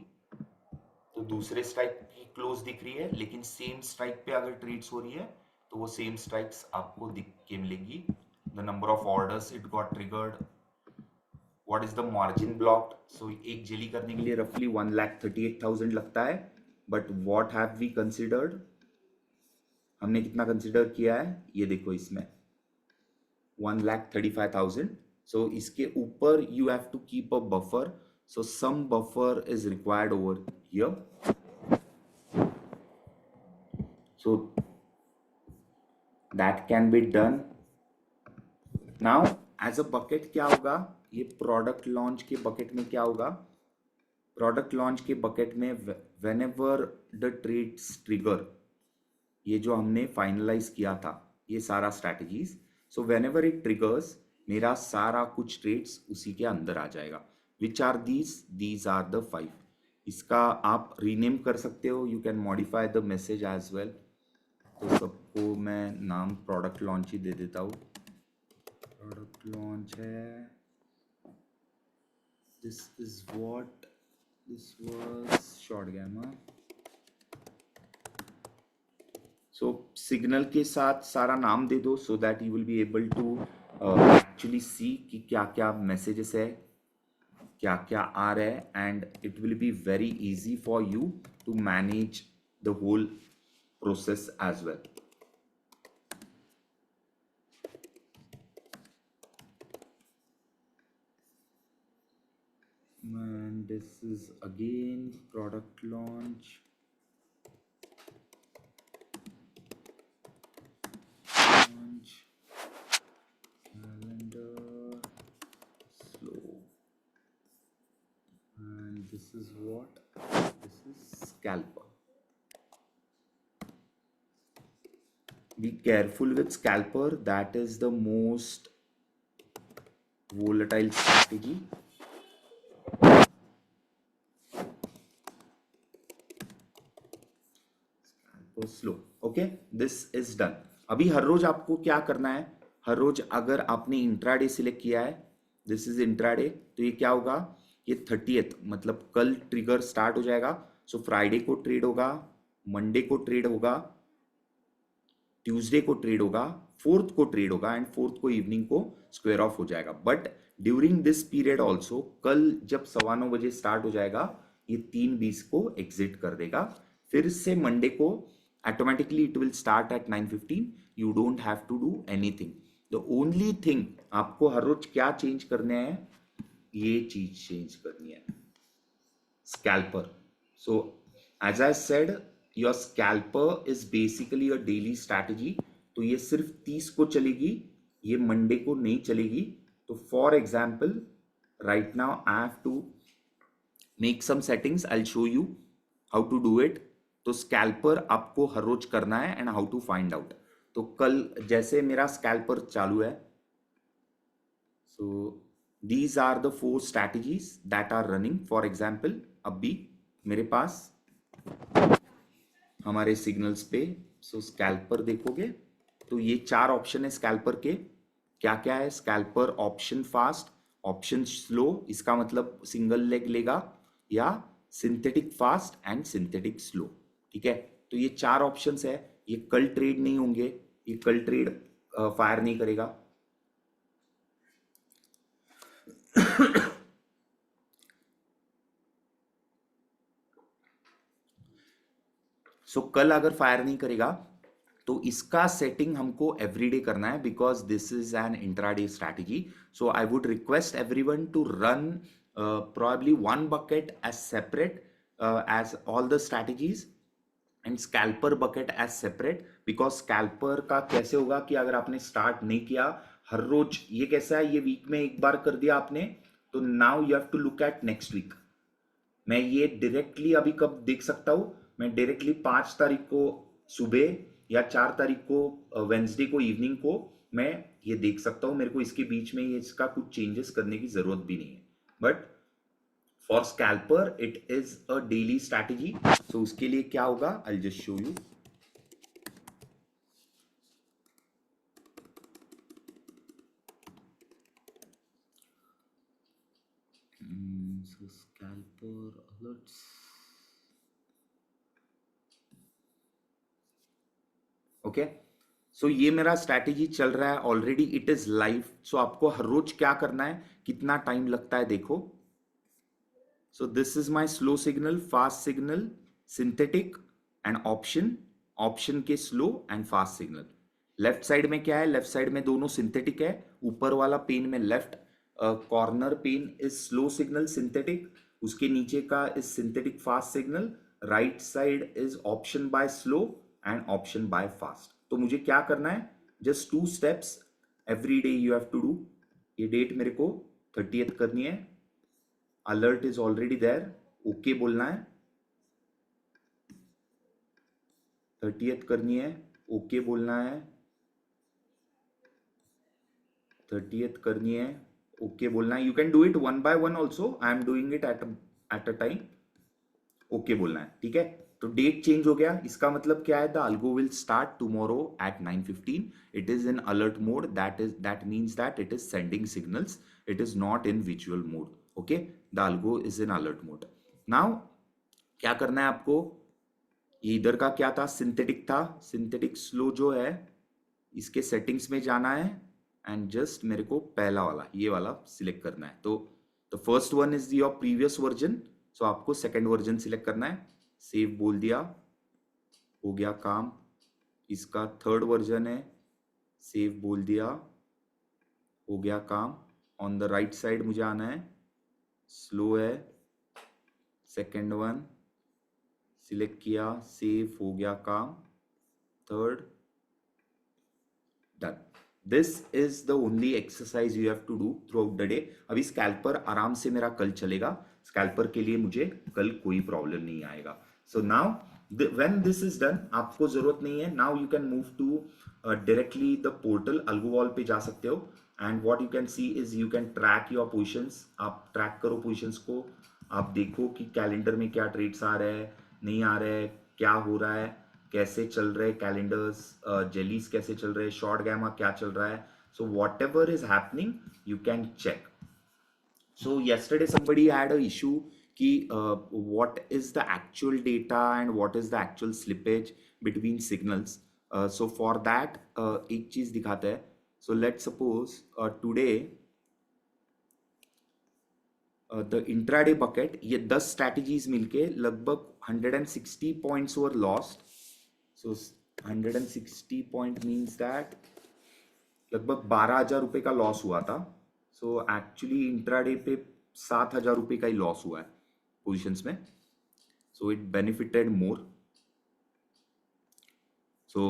तो दूसरे स्ट्राइक की क्लोज दिख रही है, लेकिन सेम स्ट्राइक पे अगर ट्रेड्स हो रही है तो वो सेम स्ट्राइक्स आपको दिख के मिलेंगी. The number of orders it got triggered, what is the margin blocked. सो एक जेली करने के लिए रफली 1,38,000 लगता है. But what have we considered, हमने कितना कंसिडर किया है, ये देखो इसमें 1,35,000. सो इसके ऊपर you have to keep a buffer. So some buffer is required over here. So that can be done. Now as a bucket क्या होगा, ये प्रोडक्ट लॉन्च के बकेट में क्या होगा, प्रोडक्ट लॉन्च के बकेट में व्हेनेवर द ट्रेड्स ट्रिगर, ये जो हमने फाइनलाइज किया था ये सारा strategies. So whenever it triggers, मेरा सारा कुछ ट्रेड्स उसी के अंदर आ जाएगा. Which are these are the 5. इसका आप रीनेम कर सकते हो, you can modify the message as well. तो सबको मैं नाम प्रोडक्ट लॉन्च ही दे देता हूँ. प्रोडक्ट लॉन्च है, this is what this was short gamma. So signal के साथ सारा नाम दे दो so that you will be able to actually see कि क्या क्या मैसेजेस है, क्या क्या आ रहा है. And it will be very easy for you to manage the whole process as well. And this is again product launch. Calendar slow, and this is what this is scalper. Be careful with scalper, that is the most volatile strategy. Scalper slow. Okay, this is done. अभी हर रोज आपको क्या करना है, हर रोज अगर आपने intraday select किया है, this is intraday, तो ये क्या होगा, ये 30th मतलब कल ट्रिगर स्टार्ट हो जाएगा. सो फ्राइडे को ट्रेड होगा, मंडे को ट्रेड होगा, ट्यूसडे को ट्रेड होगा, फोर्थ को ट्रेड होगा एंड फोर्थ को इवनिंग को स्क्वायर ऑफ हो जाएगा. But during this period also कल जब 9:15 स्टार्ट हो जाएगा, ये 3:20 को एग्जिट कर देगा. फिर से मंडे को automatically it will start at 9:15. You don't have to do anything. The only thing आपको हर रोज क्या चेंज करने है, ये चीज चेंज करनी है, scalper. So as I said, your scalper is basically a daily strategy. तो ये सिर्फ 30 को चलेगी, ये मंडे को नहीं चलेगी. तो for example right now I have to make some settings, I will show you how to do it. तो स्कैल्पर आपको हर रोज करना है and how to find out. तो कल जैसे मेरा स्कैल्पर चालू है, सो these are the 4 strategies that are running. For example, अभी मेरे पास हमारे सिग्नल्स पे सो स्कैल्पर देखोगे तो ये 4 ऑप्शन है स्कैल्पर के. क्या क्या है, scalper option fast, option slow, इसका मतलब सिंगल लेग लेगा, या synthetic fast and synthetic slow. ठीक है, तो ये 4 ऑप्शंस है. ये कल ट्रेड नहीं होंगे, ये कल ट्रेड फायर नहीं करेगा. सो कल अगर फायर नहीं करेगा तो इसका सेटिंग हमको एवरीडे करना है, because this is an intraday strategy. So I would request everyone to run probably one bucket as separate as all the strategies and scalper bucket as separate. because scalper का कैसे होगा कि अगर आपने start नहीं किया हर रोज, ये कैसा है, ये वीक में एक बार कर दिया आपने, तो now you have to look at next week. मैं ये डायरेक्टली अभी कब देख सकता हूं, मैं डायरेक्टली 5 तारीख को सुबह या 4 तारीख को वेंसडे को इवनिंग को मैं ये देख सकता हूं. मेरे को इसके बीच में ये इसका कुछ चेंजेस करने की जरूरत भी नहीं है. But for scalper it is a daily strategy. So उसके लिए क्या होगा, I will just show you. So scalper alerts. Okay, so ये मेरा स्ट्रैटेजी चल रहा है already, it is live. So आपको हर रोज क्या करना है, कितना टाइम लगता है देखो. So this is my slow signal, fast signal, synthetic and option, option के slow and fast signal. Left side में क्या है, लेफ्ट साइड में दोनों सिंथेटिक है. ऊपर वाला पेन में left corner pane is slow signal synthetic, उसके नीचे का is synthetic fast signal. Right side is option buy slow and option buy fast. तो मुझे क्या करना है, just 2 steps every day you have to do. ये डेट मेरे को 30th करनी है. Alert is already there, okay बोलना है. 30th करनी है, ओके बोलना है. 30th करनी है, ओके बोलना है. You can do it 1 by 1 also, I am doing it at a time. Okay बोलना है, ठीक है. तो डेट चेंज हो गया, इसका मतलब क्या है, the algo will start tomorrow at 9:15. It is in alert mode, that means that it is sending signals, it is not in visual mode. Okay, the algo is in alert mode. Now क्या करना है आपको, ये इधर का क्या था, synthetic था, सिंथेटिक स्लो जो है इसके सेटिंग्स में जाना है एंड जस्ट मेरे को पहला वाला ये वाला सिलेक्ट करना है. तो the first one is your previous version, so आपको सेकेंड वर्जन सिलेक्ट करना है. सेव बोल दिया, हो गया काम. इसका थर्ड वर्जन है, सेव बोल दिया, हो गया काम. ऑन द राइट साइड मुझे आना है, स्लो है, सेकेंड वन सिलेक्ट किया, सेव, हो गया काम. Third, done. This is the only exercise you have to do throughout the day. अभी स्कैल्पर आराम से मेरा कल चलेगा. स्कैल्पर के लिए मुझे कल कोई प्रॉब्लम नहीं आएगा. So now when this is done, आपको जरूरत नहीं है. Now you can move to directly the portal. Algowall पे जा सकते हो and what you can see is you can track your positions. आप ट्रैक करो पोजिशंस को. आप देखो कि कैलेंडर में क्या ट्रेड्स आ रहे हैं, नहीं आ रहे हैं, क्या हो रहा है, कैसे चल रहे कैलेंडर्स, जेलीज कैसे चल रहे, शॉर्ट गैमा क्या चल रहा है. So whatever is happening you can check. So yesterday somebody had a issue कि what is the actual data and what is the actual slippage between signals. So for that एक चीज दिखाता है. So let's suppose today the intraday bucket, ये 10 strategies मिलके लगभग 160 points were lost. So 160 point means that लगभग 12,000 रुपए का लॉस हुआ था. सो एक्चुअली इंट्राडे पे 7,000 रुपए का ही लॉस हुआ है पोजिशंस में. So it benefited more. So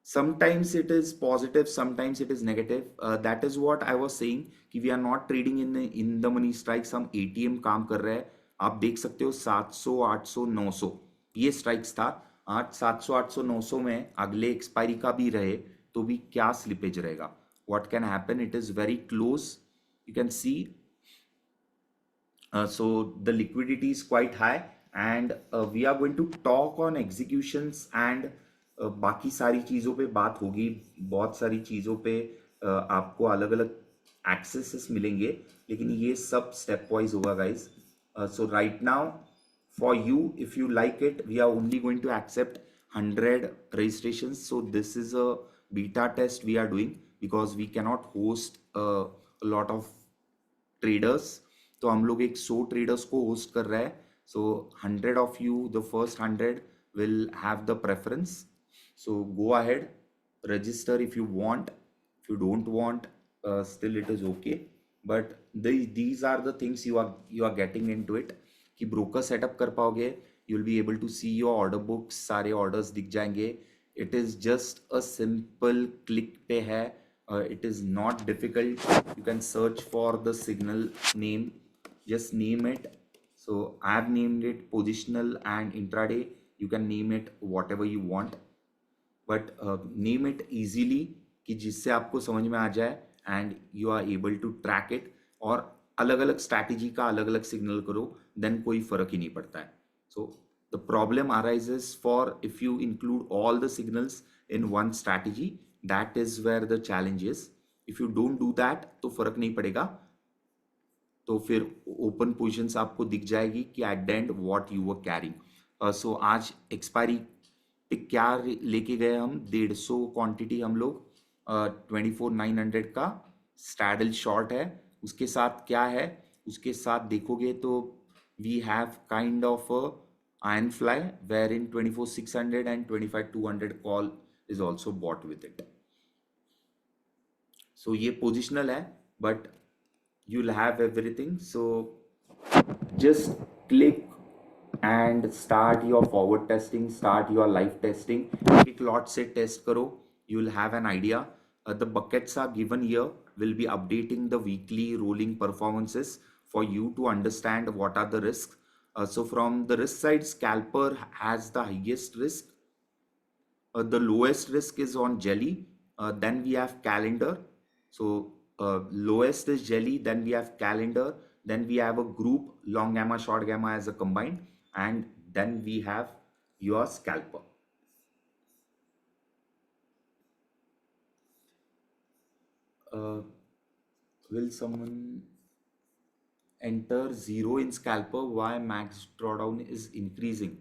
sometimes it is positive, sometimes it is negative. That is what I was saying कि we are not trading in the money strikes. हम ATM काम कर रहे हैं. आप देख सकते हो 700, 800, 900 ये स्ट्राइक्स था. आज 700, 800, 900 में अगले एक्सपायरी का भी रहे तो भी क्या स्लिपेज रहेगा. What can happen? It is very close. You can see. So the liquidity is quite high, and we are going to talk on executions and बाकी सारी चीज़ों पे बात होगी. बहुत सारी चीज़ों पे आपको अलग अलग एक्सेसेस मिलेंगे, लेकिन ये सब स्टेप वाइज होगा guys. So right now for you, if you like it, we are only going to accept 100 registrations. So this is a beta test we are doing because we cannot host a lot of traders. तो हम लोग एक 100 traders को host कर रहे हैं. So 100 of you, the first 100 will have the preference. So go ahead, register if you want. If you don't want, still it is okay. But these are the things you are getting into it. कि broker setup कर पाओगे. You will be able to see your order books. सारे orders दिख जाएंगे. It is just a simple click पे है. It is not difficult. You can search for the signal name. Just name it. So I have named it positional and intraday. You can name it whatever you want, but name it easily कि जिससे आपको समझ में आ जाए and you are able to track it. और अलग अलग स्ट्रैटेजी का अलग अलग सिग्नल करो, देन कोई फर्क ही नहीं पड़ता है. So the problem arises for if you include all the signals in one strategy. That is where the challenge is. If you don't do that तो फर्क नहीं पड़ेगा. तो फिर ओपन पोजिशंस आपको दिख जाएगी कि at the end what you were carrying. So आज एक्सपायरी पे क्या लेके गए हम. 150 क्वांटिटी हम लोग 24,900 का स्टैडल शॉर्ट है. उसके साथ क्या है, उसके साथ देखोगे तो we have kind of iron fly wherein 24,600 and 25,200 call is also bought with it. So ये पोजिशनल है, but you will have everything. So just click and start your forward testing, start your live testing. एक lot से test करो. You will have an idea. The buckets are given here. Will be updating the weekly rolling performances for you to understand what are the risks. So from the risk side, scalper has the highest risk. The lowest risk is on jelly. Then we have calendar. So lowest is jelly. Then we have calendar. Then we have a group long gamma, short gamma as a combined. And then we have your scalper. Will someone enter zero in scalper? Why max drawdown is increasing?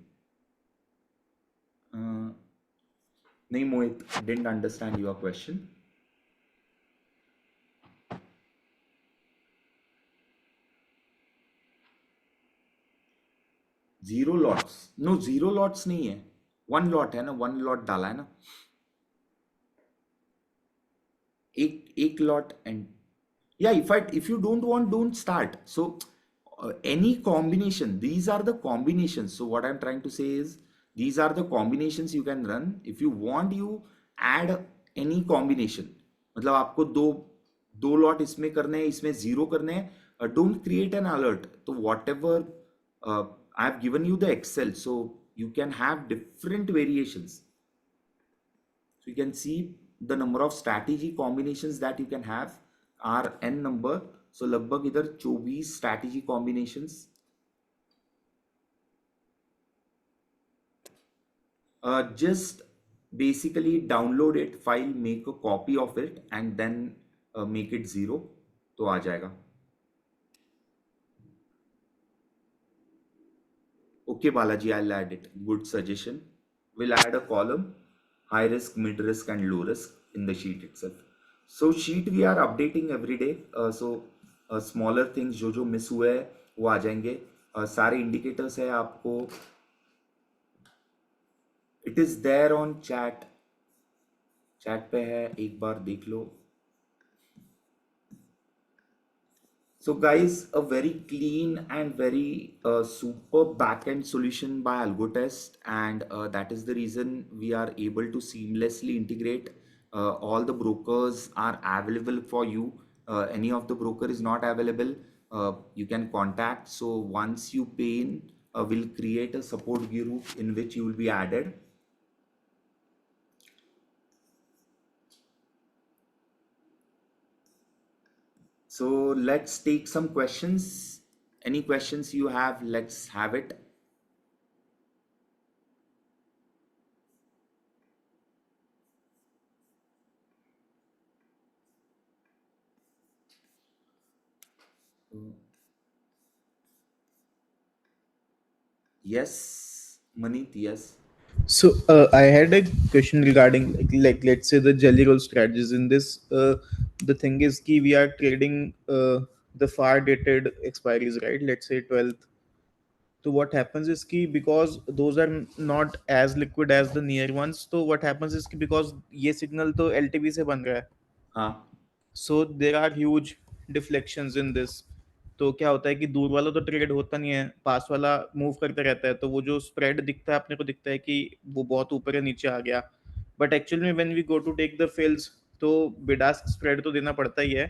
Nahi Mohit, didn't understand your question. Zero lots? No, zero lots नहीं है. 1 lot है ना. 1 lot डाला है ना. एक lot. And या if you don't want, don't start. So any combination, these are the combinations. So what I'm trying to say is these are the combinations you can run. If you want, you add any combination, मतलब आपको दो lot इसमें करने हैं, इसमें zero करने हैं, don't create an alert. तो whatever I have given you the Excel, so you can have different variations. So you can see the number of strategy combinations that you can have are n number. So लगभग इधर 24 strategy combinations. Just basically download it file, make a copy of it, and then make it 0, तो आ जाएगा. Okay, Balaji, I'll add it. Good suggestion. We'll add a column, high risk, mid risk, and low risk in the sheet itself. So sheet we are updating every day. So smaller things जो miss हुए हैं वो आ जाएंगे. सारे indicators है आपको. It is there on chat. Chat पे है, एक बार देख लो. So guys, a very clean and very super backend solution by Algotest, and that is the reason we are able to seamlessly integrate. All the brokers are available for you. Any of the broker is not available, you can contact. So once you pay in, we'll create a support group in which you will be added. So let's take some questions. Any questions you have, let's have it. Yes, Manit, yes. So I had a question regarding like let's say the jelly roll strategies in this. The thing is, ki we are trading the far dated expiries, right? Let's say 12th. So what happens is ki because those are not as liquid as the near ones. So what happens is ki because ये signal तो LTV से बन रहा है. हाँ. So there are huge deflections in this. तो क्या होता है कि दूर वाला तो ट्रेड होता नहीं है, पास वाला मूव करते रहता है, तो वो जो स्प्रेड दिखता है अपने को दिखता है कि वो बहुत ऊपर या नीचे आ गया, बट एक्चुअली में when we go to take the fills तो बिडास्क स्प्रेड तो देना पड़ता ही है.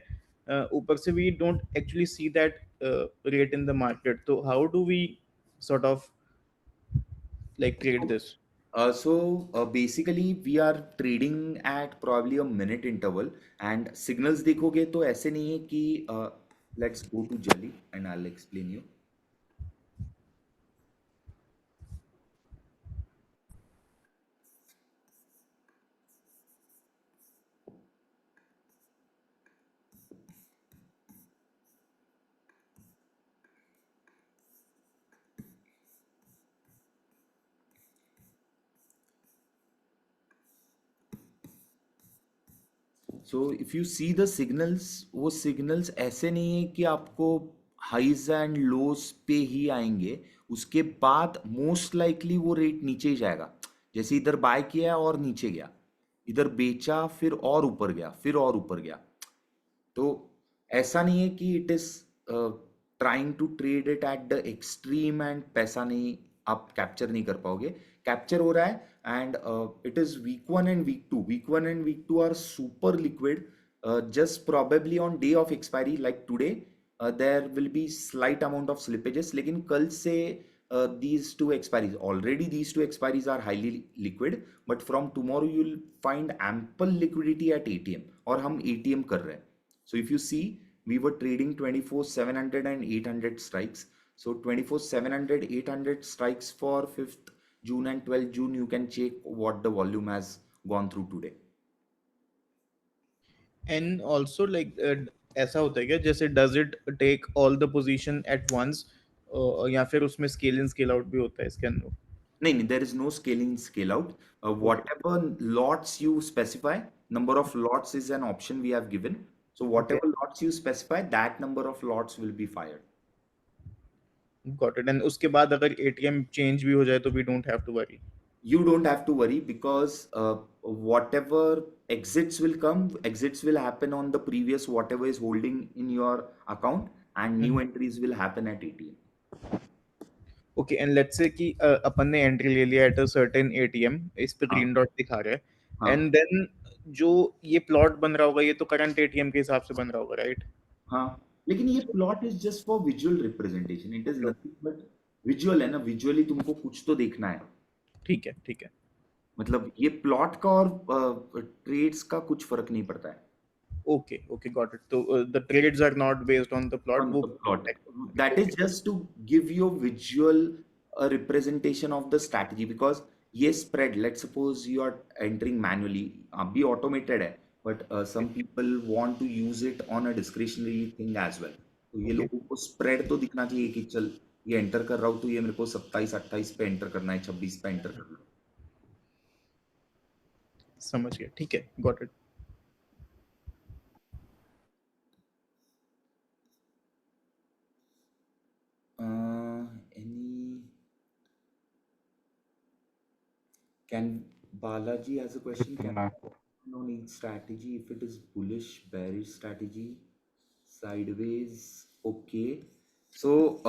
ऊपर से we don't actually see that rate in the market. तो how do we sort of like trade this? Basically we are trading at probably a minute interval, and signals देखोगे तो ऐसे नहीं है कि let's go to Jelly and I'll explain you. So if you see the signals, वो signals ऐसे नहीं है कि आपको highs and lows पे ही आएंगे, उसके बाद most likely वो रेट नीचे ही जाएगा. जैसे इधर बाय किया और नीचे गया, इधर बेचा फिर और ऊपर गया, फिर और ऊपर गया. तो ऐसा नहीं है कि it is trying to trade it at the extreme end पैसा नहीं, आप कैप्चर नहीं कर पाओगे. कैप्चर हो रहा है and it is week 1 and week 2 are super liquid. Just probably on day of expiry like today there will be slight amount of slippages, लेकिन कल से these two expiries are highly liquid, but from tomorrow you'll find ample liquidity at ATM, और हम ATM कर रहे हैं. So if you see, we were trading 24 700 and 800 strikes. So 24 700 800 strikes for 5th June and 12th June, you can check what the volume has gone through today. And also like ऐसा होता है क्या जैसे does it take all the position at once, या फिर उसमें scale in scale out भी होता है इसके अंदर? नहीं, there is no scale in, scale out. Whatever lots you specify, number of lots is an option we have given. So whatever lots you specify, that number of lots will be fired. Got it. And उसके बाद अगर ATM change भी हो जाए तो we don't have to worry? You don't have to worry, because whatever exits will happen on the previous whatever is holding in your account, and new entries will happen at ATM. Okay. And let's say कि अपन ने entry ले लिया at a certain ATM, इस पे हाँ. Green dot दिखा रहा है, हाँ. एंड देन जो ये प्लॉट बन रहा होगा ये तो करंट एटीएम के हिसाब से बन रहा होगा, राइट? हाँ, लेकिन ये plot is just for visual representation, it is nothing but visual है ना, विजुअली तुमको कुछ तो देखना है। ठीक है, ठीक है। मतलब ये प्लॉट का और ट्रेड्स का कुछ फर्क नहीं पड़ता है ओके, ओके, गॉट इट। तो the trades are not based on the plot, on वो the plot. That is just to give you a visual representation of the strategy, because ये spread, let's suppose you are entering manually, अभी automated है, but some people want to use it on a discretionary thing as well. तो ये लोगों को spread तो दिखना चाहिए कि चल ये एंटर कर रहा हूँ तो ये मेरे को 27-28 पे एंटर करना है, 26 पे एंटर करना है। समझ गया, ठीक है, got it. Any can Balaji has a question? Can no need strategy if it is bullish, bearish strategy, sideways? Okay. So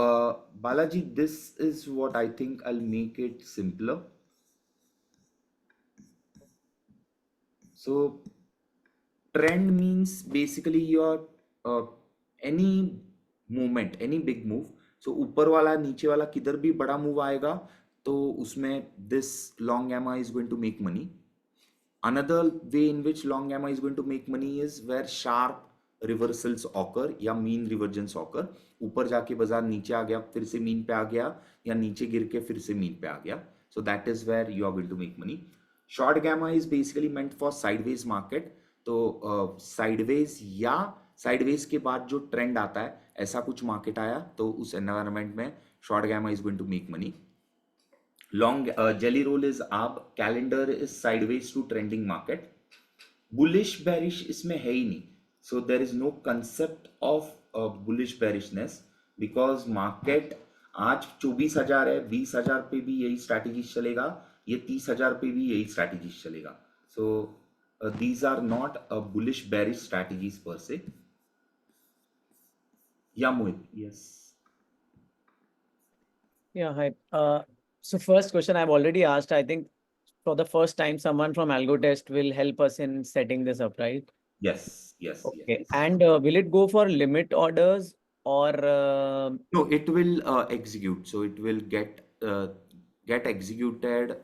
Balaji, this is what I think. I'll make it simpler. So trend means basically your any movement, any big move. So ऊपर वाला नीचे वाला किधर भी बड़ा move आएगा तो उसमें this long gamma is going to make money. Another way in which long gamma is going to make money is where sharp reversals occur या mean revergence occur. ऊपर जाके बाजार नीचे आ गया, फिर से मीन पे आ गया, या नीचे गिर के फिर से मीन पे आ गया. So that is where you are going to make money. Short gamma is basically meant for sideways market. तो sideways या sideways के बाद जो trend आता है, ऐसा कुछ market आया तो उस environment में short gamma is going to make money. Long jelly roll is up, calendar is sideways to trending market. Bullish bearish इसमें है ही नहीं. So there is no concept of bullish bearishness because market आज 24,000 है, 20,000 पे भी यही strategy चलेगा, ये 30,000 पे भी यही स्ट्रैटेजी चलेगा. So these are not bullish bearish strategies per se. Yeah, Mohit. Yes. Yeah, hi. So first question I've already asked. I think for the first time, someone from AlgoTest will help us in setting this up, right? Yes. Yes. Okay. Yes. And will it go for limit orders or No, it will execute. So it will get executed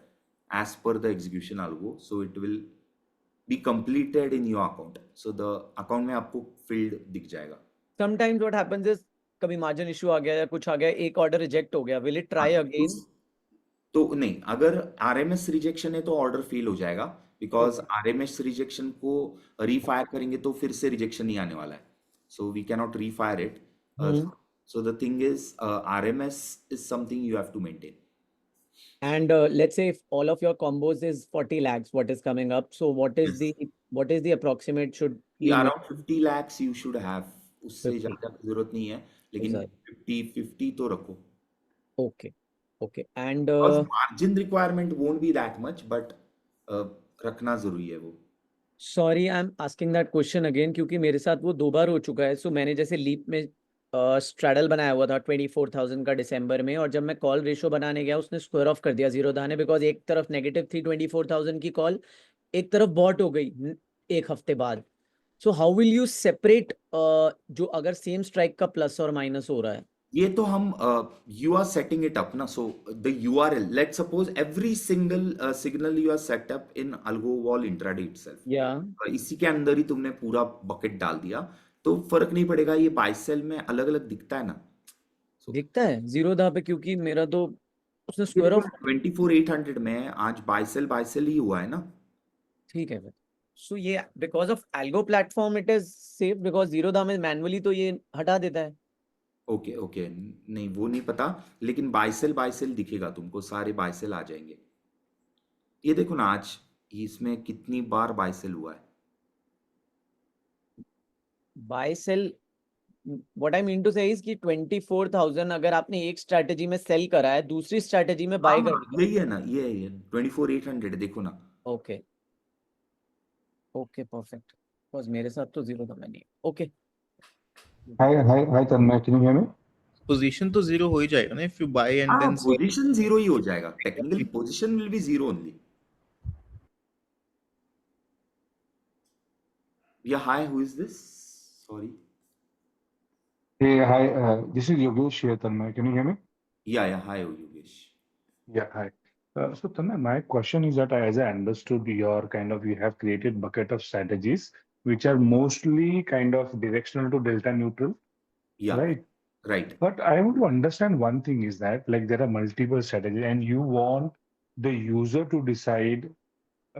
as per the execution algo. So it will be completed in your account. So the account में आपको field दिख जाएगा. sometimes what happens is कभी margin issue आ गया या कुछ आ गया, एक order reject हो गया, will it try again? तो नहीं, अगर RMS रिजेक्शन है तो ऑर्डर फेल हो जाएगा, बिकॉज RMS रिजेक्शन को रीफायर करेंगे तो फिर से रिजेक्शन नहीं आने वाला है. So we can not refire it. So the thing is RMS is something you have to maintain. And let's say if all of your combos is 40 lakhs, what is coming up? So what is the approximate should be? Around 50 lakhs you should have. उससे 50. ज्यादा की जरूरत नहीं है, लेकिन 50 तो रखो. Okay. And Because margin requirement won't be that much, but रखना जरूरी है वो. Sorry I am asking that question again क्योंकि मेरे साथ वो 2 बार हो चुका है. सो मैंने जैसे लीप में स्ट्रैडल बनाया हुआ था 24,000 का दिसंबर में, और जब मैं कॉल रेशो बनाने गया उसने स्क्वायर ऑफ कर दिया जीरोधा ने, बिकॉज एक तरफ नेगेटिव थी 24,000 की कॉल, एक तरफ बॉट हो गई एक हफ्ते बाद. So how will you separate जो अगर सेम स्ट्राइक का प्लस और माइनस हो रहा है? ये तो हम you are setting it up ना. So the URL, let's suppose every single signal you are set up in Algowall intraday itself. या इसी के अंदर ही तुमने पूरा बकेट डाल दिया तो फर्क नहीं पड़ेगा. ये बाय सेल में अलग अलग दिखता है ना. दिखता है जीरोधा पे, क्योंकि मेरा तो उसने स्क्वायर ऑफ 24,800 में आज बाय सेल ही हुआ है ना. ठीक है. सो ये because of algo platform it is safe, because Zerodha में मैनुअली तो ये हटा देता है. ओके नहीं वो नहीं पता, लेकिन बाय सेल दिखेगा तुमको, सारे बाय सेल आ जाएंगे. ये देखो ना आज इसमें कितनी बार बाय सेल हुआ है. Buy sell what I mean to say is कि 24,000 अगर आपने एक स्ट्रेटजी में सेल करा है, दूसरी स्ट्रेटजी में बाय कर दिया. यही है ना, ये 24,800 देखो ना. Okay perfect. बिकॉज मेरे साथ तो जीरो था नहीं. Okay Hi, Tanmay, can you hear me? Position तो जीरो हो ही जाएगा ना if you buy and then position zero ही हो जाएगा. Technically position will be zero only. Yeah, hi, who is this? Sorry. Hey, hi. This is Yogesh here, Tanmay. Can you hear me? Yeah, hi, Yogesh. Yeah, hi. So, Tanmay, my question is that as I understood your you have created bucket of strategies which are mostly kind of directional to delta neutral, Yeah, right? right. But I want to understand one thing is that like there are multiple strategies and you want the user to decide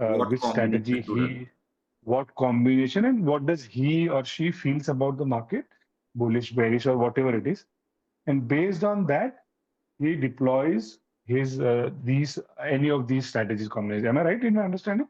What which strategy combination to run? what combination and what does he or she feels about the market, bullish, bearish, or whatever it is. And based on that, he deploys his these any of these strategies combinations. Am I right in my understanding?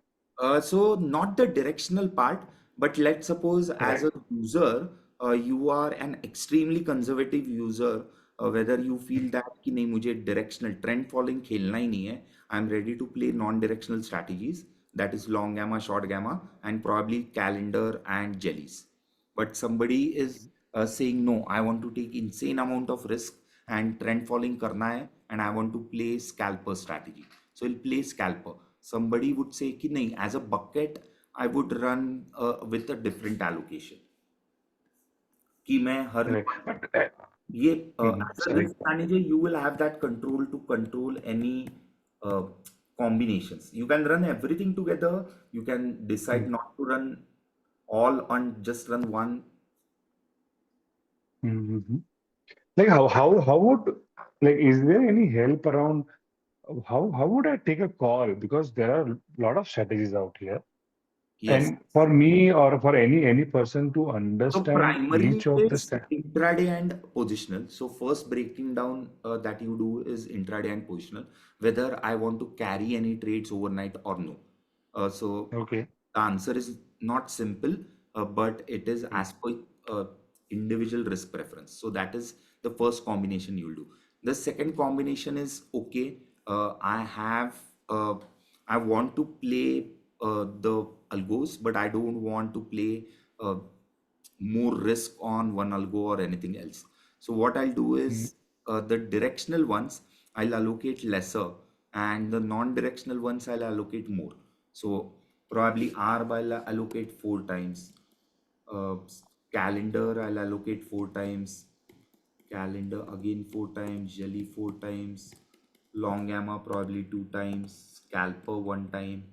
So not the directional part, but let's suppose as Right. a user, you are an extremely conservative user, whether you feel that कि नहीं मुझे directional trend following खेलना ही नहीं है, I'm ready to play non-directional strategies, that is long gamma, short gamma, and probably calendar and jellies. But somebody is saying no, I want to take insane amount of risk and trend following करना है, and I want to play scalper strategy. So he'll play scalper. Somebody would say कि नहीं, as a bucket I would run with a different allocation कि मैं हर Correct. But ये as a sorry. risk manager you will have that control to control any uh, combinations. You can run everything together, you can decide not to run all on just run one. Mm-hmm. Like how would like is there any help around how would I take a call? Because there are a lot of strategies out here. Yes. And for me or for any person to So understand primarily each of the it's intraday and positional. So first breaking down that you do is intraday and positional, whether I want to carry any trades overnight or no. So okay. the answer is not simple, but it is as per individual risk preference. So that is the first combination you'll do. The second combination is okay. I have I want to play the algos, but I don't want to play more risk on one algo or anything else. So what I'll do Mm, is the directional ones I'll allocate lesser, and the non-directional ones I'll allocate more. So probably ARB I'll allocate 4 times. Uh, Calendar I'll allocate 4 times. Calendar again 4 times. Jelly 4 times. Long Gamma probably 2 times. Scalper 1 time.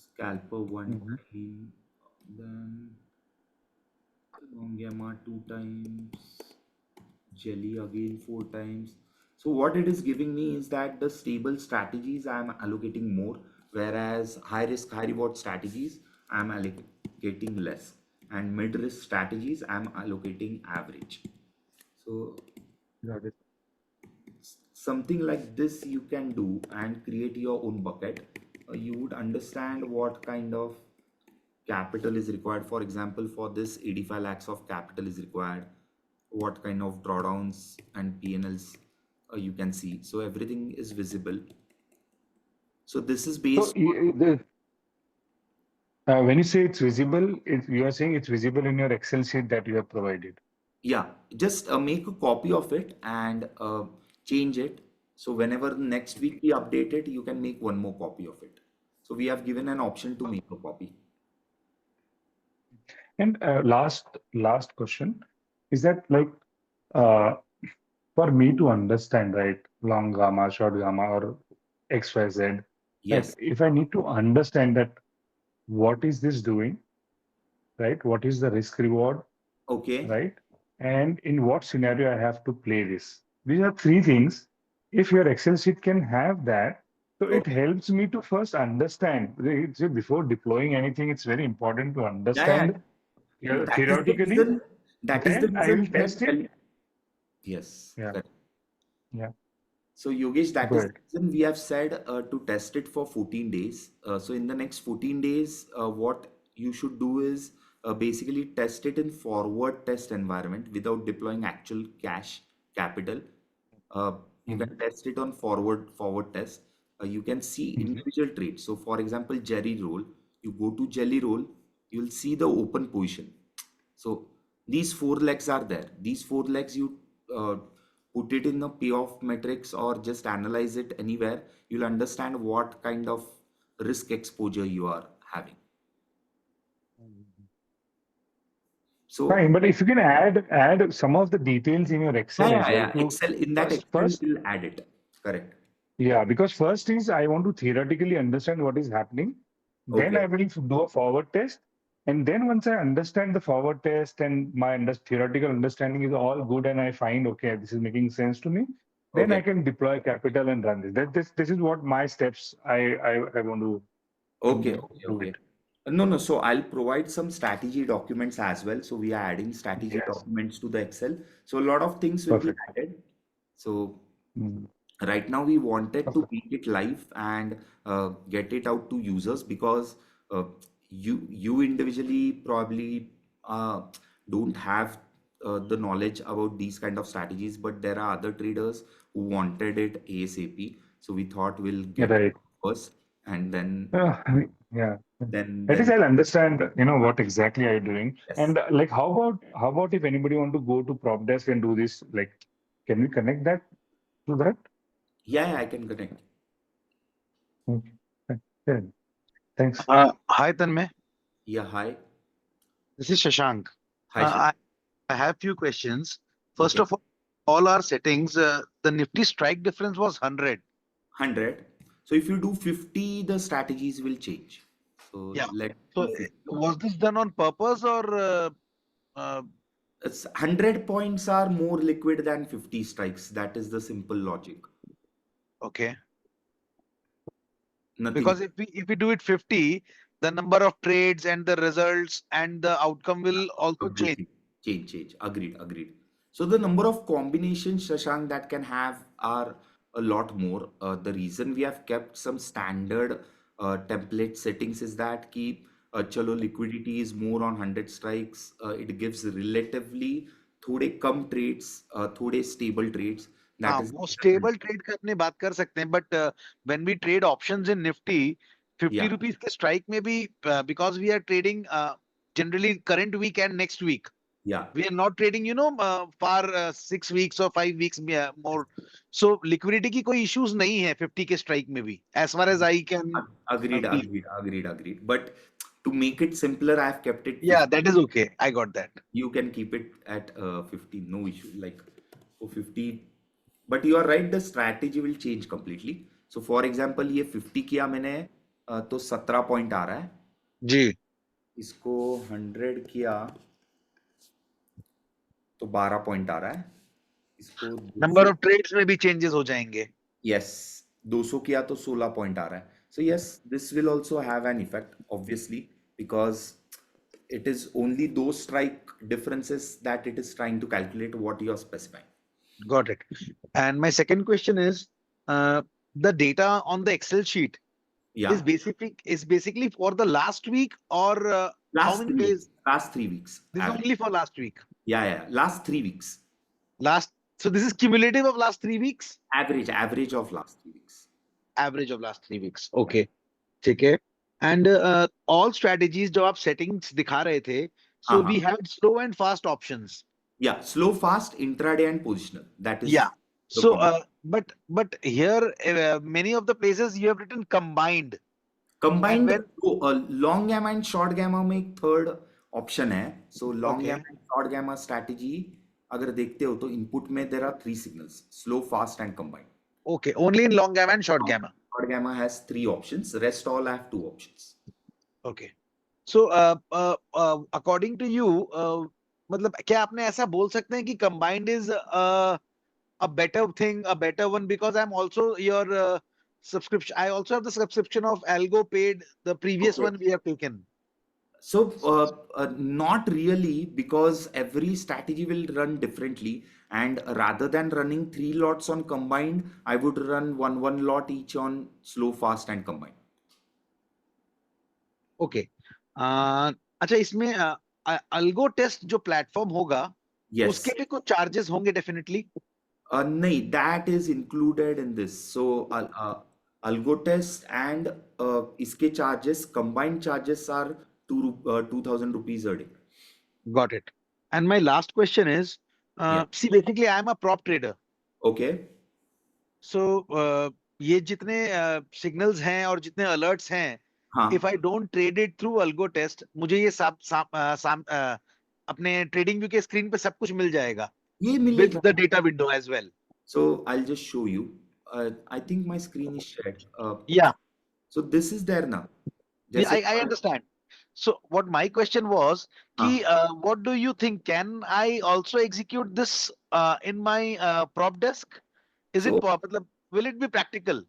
Scalper one mhm. time. Then Long Gamma 2 times. Jelly again 4 times. So what it is giving me is that the stable strategies I am allocating more, whereas high risk, high reward strategies I am allocating less, and mid risk strategies I am allocating average. So Got it. something like this you can do and create your own bucket. You would understand what kind of capital is required. For example, for this 85 lakhs of capital is required, what kind of drawdowns and P&Ls you can see. So everything is visible. So this is So based on, when you say it's visible, you are saying it's visible in your Excel sheet that you have provided. yeah, just make a copy of it and change it. So whenever next week we update it, you can make one more copy of it. So we have given an option to make a copy. And last question is that like uh, for me to understand, right, long gamma, short gamma, or XYZ, right? Yes. If I need to understand that what is this doing, right? What is the risk reward, Okay. right? And in what scenario I have to play this. These are three things. If your Excel sheet can have that, so it Okay. helps me to first understand. Before deploying anything, it's very important to Yeah, yeah. understand That is the theoretically. reason. That is the Then I reason will we are test it. telling. Yes. Yeah, Correct. yeah. So Yogesh, that is the Good. reason we have said to test it for 14 days. So in the next 14 days, what you should do is basically test it in forward test environment without deploying actual cash capital. Uh, you Mhm, can test it on forward test. You can see mhm. individual trades. So for example, Jelly Roll, you go to Jelly Roll, you'll see the open position. So these 4 legs are there. These 4 legs you put it in the payoff metrics or just analyze it anywhere. You'll understand what kind of risk exposure you are having. So Fine, but if you can add some of the details in your Excel as well to Excel, in that first Excel first will add it. Correct. yeah, because first is I want to theoretically understand what is happening. Then Okay. I will do a forward test. And then once I understand the forward test and my theoretical understanding is all good and I find, okay, this is making sense to me, then I Okay. can deploy capital and run this. This is what my steps I want to Okay. do it. No. So I'll provide some strategy documents as well. So we are adding strategy Yes, documents to the Excel. So a lot of things will be perfect. added. So Mm. right now we wanted to Okay. make it live and get it out to users because uh, you individually probably uh, don't have the knowledge about these kind of strategies, but there are other traders who wanted it ASAP. So we thought we'll get it Right. first and Yeah. At least then I'll understand, what exactly are you doing. yes. And like, how about if anybody want to go to prop desk and do this? Like, can we connect that to that? Yeah, I can connect. Okay. Fine. Yeah. Thanks. Hi, Tanmay. Yeah, hi. This is Shashank. Hi, Shiv. I have few questions. First Okay. of all our settings, the Nifty strike difference was 100. 100. So if you do 50, the strategies will change. So Yeah. let's So do 50. was this done on purpose or uh, It's 100 points are more liquid than 50 strikes. That is the simple logic. okay? Nothing. Because if we do it 50, the number of trades and the results and the outcome will also change. Everything. Change. Agreed. So the number of combinations, Shashank, that can have are a lot more. The reason we have kept some standard template settings is that keep chalo liquidity is more on 100 strikes. It gives relatively थोड़े कम trades, थोड़े stable trades. That हाँ, is वो stable trade का अपने बात कर सकते हैं but when we trade options in Nifty 50 yeah. Rupees के स्ट्राइक में भी because we are trading generally current week and next week Yeah. we are not trading for 6 weeks or 5 weeks more so liquidity की कोई issues नहीं है 50 के strike में भी as far as I can Agreed. feel. But to make it simpler, I've kept it 50. Yeah, that is okay. I got that. You can keep it at 50, no issue. Like for 50, but you are right, the strategy will change completely. So for example, ये 50 किया मैंने तो 17 point आ रहा है. जी. इसको 100 किया तो 12 point आ रहा है. इसको नंबर ऑफ ट्रेड्स में भी चेंजेस हो जाएंगे. yes 200 किया तो 16 पॉइंट आ रहा है. So yes, this will also have an effect obviously because it is only those strike differences that it is trying to calculate what you are specifying. Got it. And my second question is the data on the Excel sheet Yeah. is basically for the last week or how Last many 3 days? weeks. Last 3 weeks. This is Average. only for last week. Yeah. Last 3 weeks. So this is cumulative of last 3 weeks? Average of last 3 weeks. Average of last 3 weeks. Okay. ठीक है. And all strategies जो आप settings दिखा रहे थे, so we had slow and fast options. Yeah, slow, fast, intraday and positional. That is Yeah. the So combination. but here many of the places you have written combined. Combined when- तो long gamma and short gamma में एक third option है. So long Okay. gamma and short gamma strategy अगर देखते हो तो input में there are 3 signals: slow, fast and combined. Okay, only in long gamma and short gamma. Short gamma has 3 options. Rest all have 2 options. Okay. So according to you मतलब क्या आपने ऐसा बोल सकते हैं कि combined is a better thing, a better one, because I'm also your subscription. I also have the subscription of Algo Paid, the previous Okay. one we have taken. So not really, because every strategy will run differently, and rather than running 3 lots on combined, I would run one lot each on slow, fast and combined. Okay. अच्छा इसमें Algo Test जो platform होगा Yes. उसके भी कुछ charges होंगे definitely. नहीं, that is included in this. So Algo test and इसके charges, combined charges are 2,000 rupees a day. Got it. And my last question is, Yeah. see, basically I am a prop trader. Okay. So ये जितने signals हैं और जितने alerts हैं, हाँ. if I don't trade it through Algo Test, मुझे ये अपने ट्रेडिंग व्यू के स्क्रीन पे सब कुछ मिल जाएगा ये with मिलेगा. the data window as well. So I'll just show you. I think my screen is shared. Yeah, So this is there now. yeah, जैसे I understand. So what my question was कि हाँ. what do you think, can I also execute this in my prop desk? Is it So मतलब will it be practical?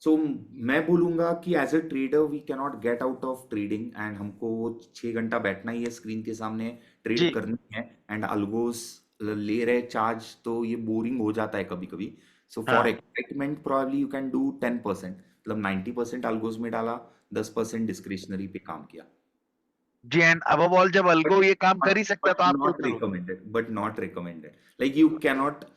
सो मैं बोलूंगा कि as a trader we cannot get out of trading and हमको वो 6 घंटा बैठना ही है स्क्रीन के सामने जी ट्रेड करनी है एंड अलगोस ले रहे चार्ज तो ये बोरिंग हो जाता है कभी कभी सो फॉर हाँ excitement probably you can do 10% मतलब 90% अलगोस में डाला 10% डिस्क्रिशनरी पे काम किया जी एंड above all जब but अलगो ये काम कर ही सकता है but तो आप क्यों not करोगे? recommended but not recommended like you cannot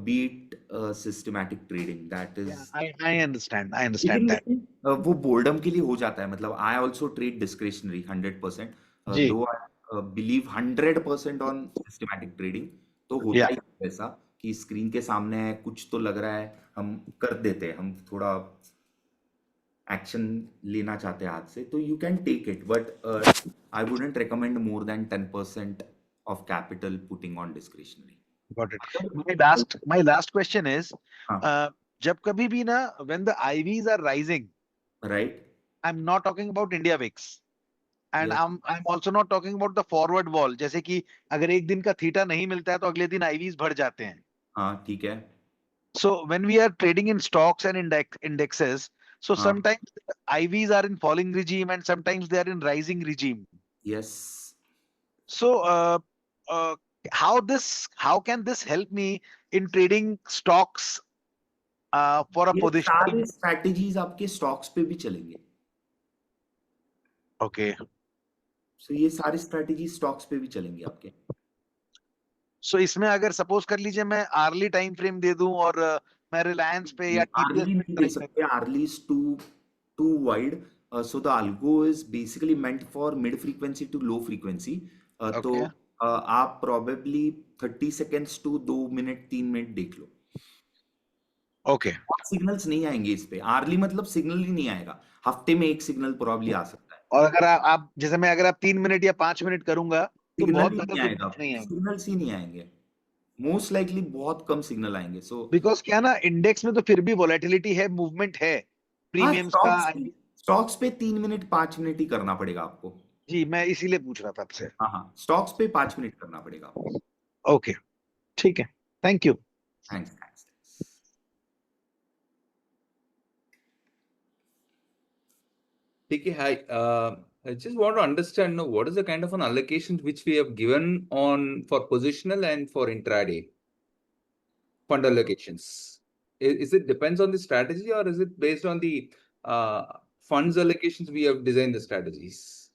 beat systematic trading that Yeah, is I understand. I लेकिन understand that. वो बोर्डम के लिए हो जाता है मतलब आई ऑल्सो ट्रेड डिस्क्रिशनरी 100% जी दो I believe 100% on systematic trading तो होता या ही है ऐसा कि स्क्रीन के सामने है कुछ तो लग रहा है हम कर देते हैं हम थोड़ा एक्शन लेना चाहते हैं हाथ से तो you can take it but I wouldn't recommend more than 10% of capital putting on discretionary got it. My last question is हाँ जब कभी भी ना when the IVs are rising, right I'm not talking about India VIX and yes I'm also not talking about the forward wall. जैसे कि अगर एक दिन का थीटा नहीं मिलता है तो अगले दिन IVs बढ़ जाते हैं. हाँ ठीक है So when we are trading in stocks and indexes, so हाँ sometimes IVs are in falling regime and sometimes they are in rising regime. Yes So how can this help me in trading stocks for a ये सारे positioning? Strategies आपके stocks पे भी चलेंगे Okay. सो ये सारी strategy stocks पे भी चलेंगी आपके So इसमें अगर सपोज कर लीजिए मैं आर्ली टाइम फ्रेम दे दूं और मैं रिलायंस पे या टीपीएस आर्ली पे नहीं दे ट्राई सकते early is too wide so the algo is basically meant for mid frequency to low frequency तो ओके आप probably 30 seconds to 2 minute 3 minute देख लो ओके बहुत सिग्नल्स नहीं आएंगे इस पे आर्ली मतलब सिग्नल ही नहीं आएगा हफ्ते में एक सिग्नल प्रोबेबली आ सकता है और अगर आप जैसे मैं अगर आप 3 मिनट या 5 मिनट करूंगा तो सिग्नल बहुत ही ज्यादा नहीं आएगा सिग्नल्स नहीं आएंगे सिग्नल्स ही नहीं आएंगे मोस्ट लाइकली बहुत कम सिग्नल आएंगे सो बिकॉज क्या ना इंडेक्स में तो फिर भी वॉलेटिलिटी है, मूवमेंट है हाँ प्रीमियम्स का। स्टॉक्स पे 3 मिनट 5 मिनट ही करना पड़ेगा आपको जी मैं इसीलिए पूछ रहा था आपसे। हाँ हाँ स्टॉक्स पे 5 मिनट करना पड़ेगा आपको ओके ठीक है, thank you. Thanks thanks Okay, hi. I just want to understand now what is the kind of an allocation which we have given on for positional and for intraday fund allocations. Is it depends on the strategy or is it based on the funds allocations we have designed the strategies?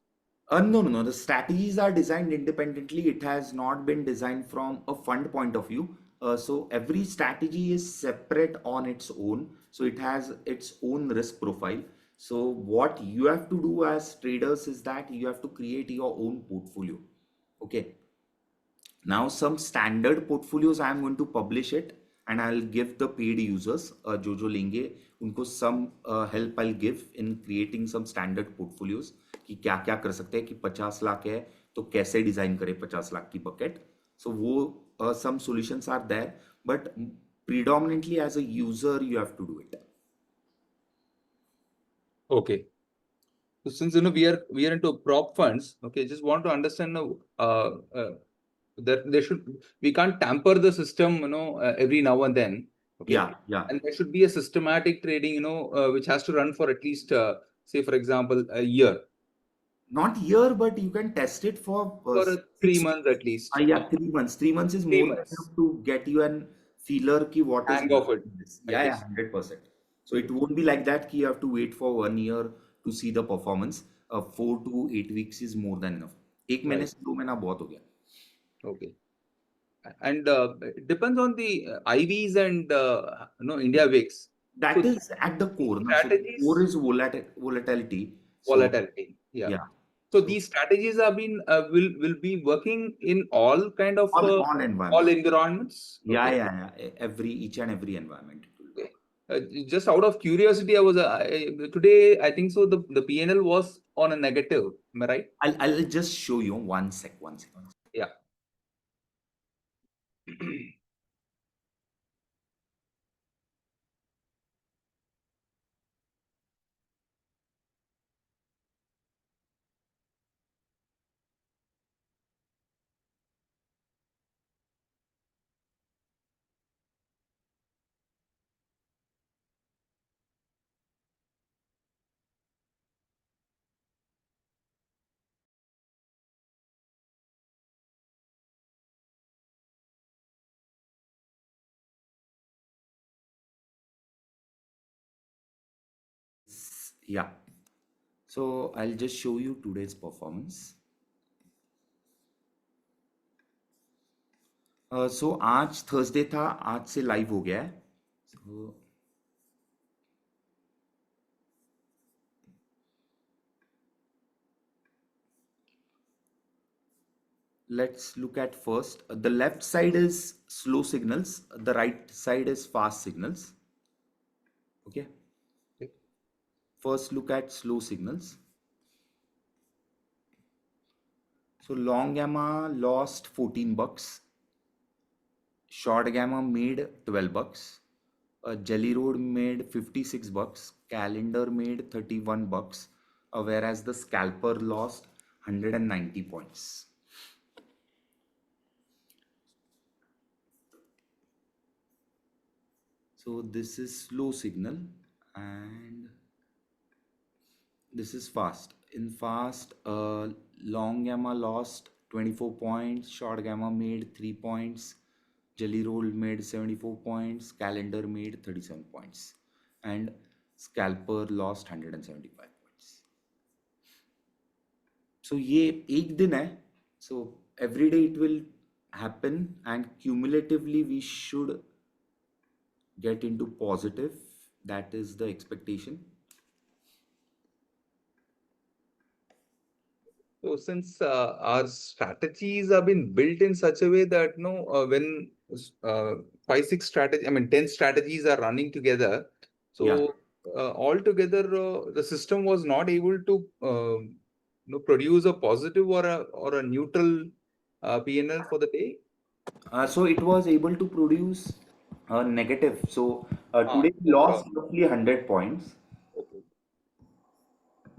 No. The strategies are designed independently. It has not been designed from a fund point of view. So every strategy is separate on its own. So it has its own risk profile. So what you have to do as traders is that you have to create your own portfolio. Okay. Now some standard portfolios I am going to publish it and I'll give the paid users जो लेंगे उनको some help I'll give in creating some standard portfolios कि क्या क्या कर सकते हैं कि 50 लाख है तो कैसे डिजाइन करें 50 लाख की बकेट so वो some solutions are there but predominantly as a user you have to do it. Okay. So since we are into prop funds, okay, just want to understand now that we can't tamper the system, every now and then. Okay. Yeah. And there should be a systematic trading, which has to run for at least, say, for example, a year. Not year, but you can test it for 3 months at least. Yeah, 3 months. 3 months is 3 more months. enough to get you an feeler ki what is Hang of it, Yeah, I yeah, 100%. So it won't be like that ki you have to wait for 1 year to see the performance. 4 to 8 weeks is more than enough. एक महीने से 2 महीना बहुत हो गया. Okay. And it depends on the IVs and India VIX. That So is at the core. So the strategies- core is volatility. So, Volatility. Yeah. So these strategies have been will be working in all kind of all all environments. environments. Yeah, Okay. yeah. Each and every environment. It will work. Just out of curiosity, I was today. I think so. The PNL was on a negative. Am I right? I'll just show you one sec. Yeah. Yeah. So I'll just show you today's performance. So आज Thursday था, आज से live हो गया है. So let's look at first. The left side is slow signals, the right side is fast signals. Okay. Okay. First look at slow signals. So long gamma lost 14 bucks. Short gamma made 12 bucks. Jelly Road made 56 bucks. Calendar made 31 bucks. Whereas the scalper lost 190 points. So this is slow signal and this is fast. In fast, long gamma lost 24 points, short gamma made 3 points, jelly roll made 74 points, calendar made 37 points, and scalper lost 175 points. So ये एक दिन है. So every day it will happen and cumulatively we should get into positive. That is the expectation. So since our strategies have been built in such a way that when 5-6 strategy, I mean 10 strategies are running together, so Yeah. altogether the system was not able to produce a positive or a neutral P&L for the day. So it was able to produce negative. So today we Overall. lost roughly 100 points. Okay.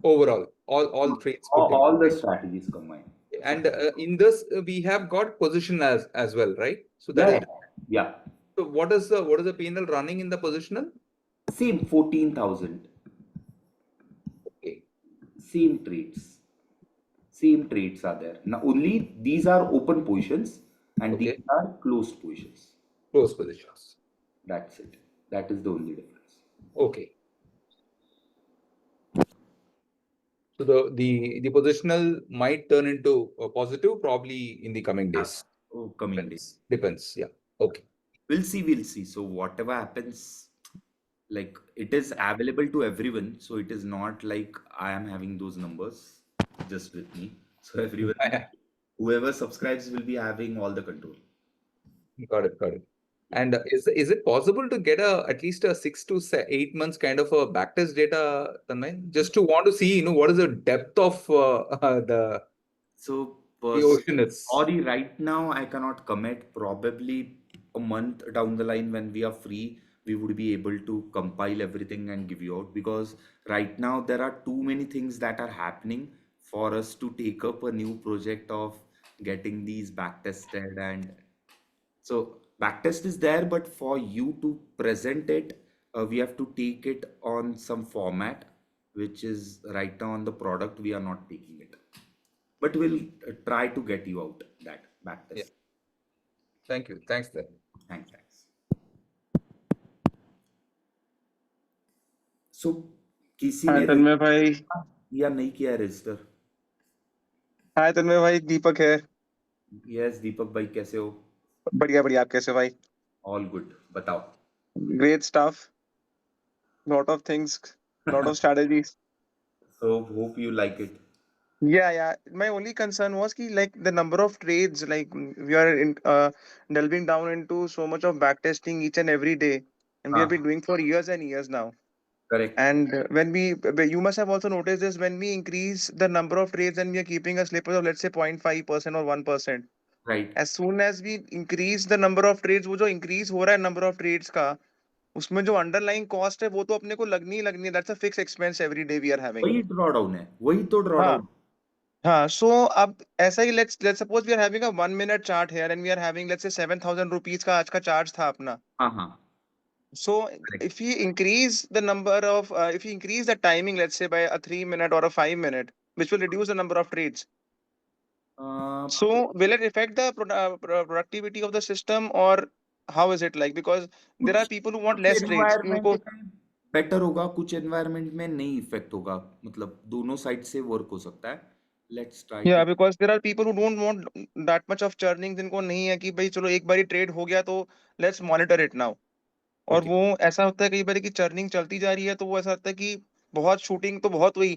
Overall, all trades put together. All the strategies combined. And in this we have got position as well, right? So that is Yeah. so what is the P&L running in the positional? Same 14,000. Okay. Same trades. Same trades are there. Now only these are open positions and Okay. these are closed positions. Close positions. That's it. That is the only difference. Okay. So the positional might turn into a positive probably in the coming days. Coming days. Depends. Yeah. Okay. We'll see. So whatever happens, like it is available to everyone. So it is not like I am having those numbers just with me. So everyone, whoever subscribes will be having all the control. Got it. And is it possible to get at least a 6 to 8 months kind of a backtest data, Tanmay? Just to want to see, what is the depth of the ocean is. Sorry, right now I cannot commit. Probably a month down the line when we are free, we would be able to compile everything and give you out, because right now there are too many things that are happening for us to take up a new project of getting these back tested. And so backtest is there, but for you to present it, we have to take it on some format, which is right now on the product. We are not taking it, but we'll try to get you out that backtest. Yeah. Thank you. Thanks, then. Thanks. So किसी हाय ने तन्मय भाई या नहीं किया register? हाय तन्मय भाई दीपक है yes दीपक भाई, कैसे हो? बढ़िया बढ़िया आप कैसे हो भाई ऑल गुड. बताओ. Great stuff lot of things lot of strategies So hope you like it. yeah my only concern was ki, like the number of trades, like we are delving down into so much of backtesting each and every day, and we have been doing for years and years now. Correct. And you must have also noticed this, when we increase the number of trades and we are keeping a slippage of let's say 0.5% or 1%, right as soon as we increase the number of trades, वो जो increase हो रहा है number of trades का, उसमें जो underlying cost है वो तो अपने को लगनी ही लगनी है. That's a fixed expense every day we are having. वही ड्रॉडाउन है, वही तो हाँ ड्रॉडाउन. हाँ. So अब ऐसा ही let's suppose we are having a 1 minute chart here and we are having let's say 7,000 rupees का आज का charge था अपना. हाँ हाँ So correct. if we increase the number of if we increase the timing, let's say by a 3 minute or a 5 minute, which will reduce the number of trades. So will it affect the productivity of the system, or how is it like? Because there are कुछ people who want कुछ less trades. Environment उनको में better होगा, कुछ environment में नहीं effect होगा, मतलब दोनों साइड से वर्क हो सकता है. Let's try yeah, two. because there are people who don't want that much of churning. जिनको नहीं है कि भाई चलो एक बारी ट्रेड हो गया तो let's monitor it now. और ओके वो ऐसा होता है कई बार कि चर्निंग चलती जा रही है तो वो ऐसा होता है कि बहुत शूटिंग तो बहुत हुई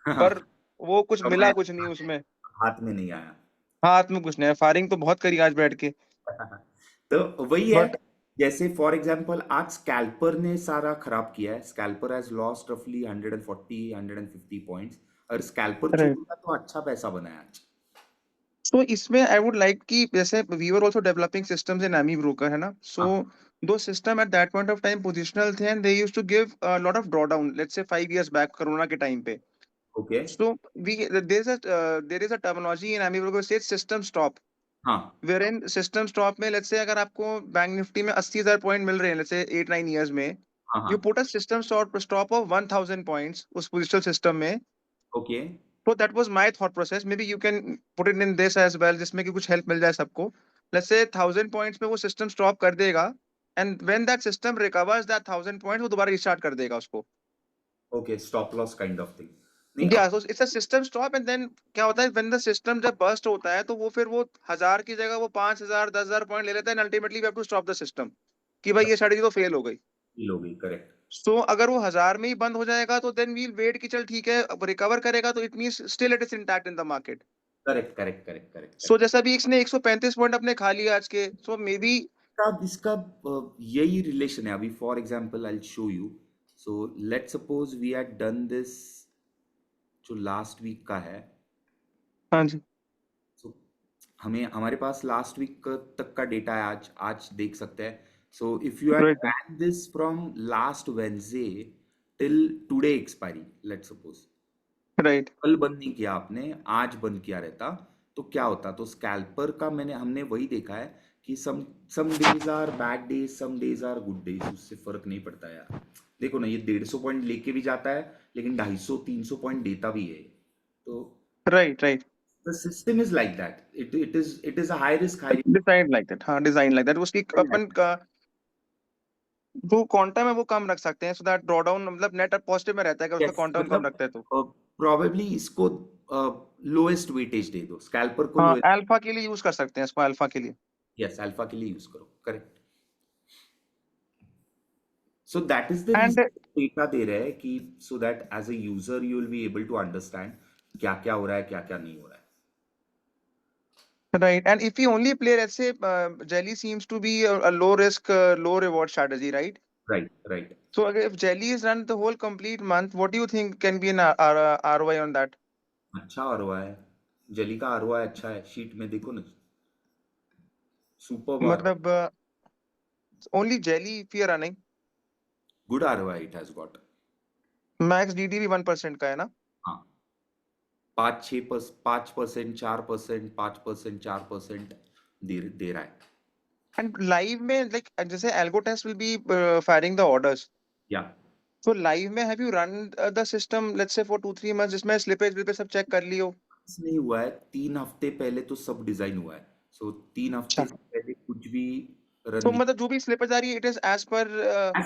पर वो कुछ मिला कुछ नहीं उसमें. हाथ में नहीं आया. हाथ में कुछ नहीं है. फायरिंग तो बहुत करी आज बैठ के. तो वही है, बट जैसे फॉर एग्जांपल आज स्कैल्पर ने सारा खराब किया है. स्कैल्पर हैज लॉस्ट रफली 140 150 पॉइंट्स, और स्कैल्पर राइट. छोड़ूंगा तो अच्छा पैसा बनाया आज. सो इसमें आई वुड लाइक कि जैसे we were also developing systems in AmiBroker है ना. सो हाँ दो system at that point of time positional थे and they used to give lot of drawdown let's say 5 years back corona के time पे. Okay so we there is a terminology in AmiBroker says system stop, हाँ wherein system stop में let's say अगर आपको bank Nifty में 80,000 point मिल रहे हैं let's say 8-9 years में, हाँ यू हाँ put a system stop of 1,000 points उस पोजिशनल सिस्टम में. Okay So that was my thought process. Maybe you can put it in this as well, जिसमें कि कुछ help मिल जाए सबको. Let's say 1,000 points में वो system stop कर देगा, and when that system recovers that 1,000 points, वो दोबारा restart कर देगा उसको. Okay stop loss kind of thing. नहीं Yeah, so it's a system stop, and then क्या होता है when the system जब burst होता है तो वो फिर वो 1,000 की जगह वो 5,000 10,000 पॉइंट ले लेता है, and ultimately we have to stop the system कि भाई ये strategy तो fail हो गई. फील हो गई. करेक्ट So अगर वो 1,000 में ही बंद हो जाएगा तो then we'll wait कि चल ठीक है अब रिकवर करेगा तो it means still it is intact in the market. Correct correct correct correct. So जैसा भी इसने 135 पॉइंट अपने खा लिया आज के, सो मे बी इसका यही रिलेशन है. अभी for example I will show you. So let's suppose we had done this जो लास्ट वीक का है. हाँ जी. सो हमें हमारे पास लास्ट वीक तक का डेटा है. आज आज देख सकते हैं. So if you had Right. ran this from last Wednesday till today expiry, let's suppose right. कल बंद नहीं किया आपने, आज बंद किया रहता तो क्या होता. तो स्कैल्पर का हमने वही देखा है कि some days are bad days, some days are good days. उससे फर्क नहीं पड़ता यार. देखो ना, ये 150 पॉइंट लेके भी जाता है लेकिन 250-300 पॉइंट देता भी है. तो right. Right. the system is like that. It is a high risk high design like that. हाँ, डिजाइन लाइक दैट. उसकी अपन का जो क्वांटम है वो कम रख सकते हैं, सो दैट ड्रॉ डाउन मतलब नेट पॉजिटिव में रहता है अगर उसका क्वांटम कम रखते हैं तो. प्रोबेबली इसको लोएस्ट वेटेज दे दो. स्कैल्पर को हाँ, लोएस्ट. अल्फा के लिए यूज कर सकते हैं इसको, अल्फा के लिए. यस, अल्फा के लिए यूज करो. Correct. So that is the And- reason डेटा दे रहे हैं कि so that as a user you will be able to understand क्या क्या हो रहा है, क्या क्या नहीं हो रहा है. Right. And if we only play, let's say, Jelly seems to be a low risk, low reward strategy, right? Right, right. So if Jelly is run the whole complete month, what do you think can be an ROI on that? अच्छा ROI है. Jelly का ROI अच्छा है. Sheet में देखो ना. Super मतलब only Jelly if you are running. Good ROI it has got. Max DD भी 1% का है ना? हाँ. 5%, 4%, 5%, 4% दे रहा है. And live में like जैसे algo test will be firing the orders. Yeah. So live में have you run the system let's say for 2-3 months जिसमें slippage पे सब चेक कर लियो? नहीं हुआ है. 3 हफ्ते पहले तो सब डिजाइन हुआ है. सो 3 हफ्ते से पहले कुछ भी रन तो मतलब जो भी slippage आ रही है it is as per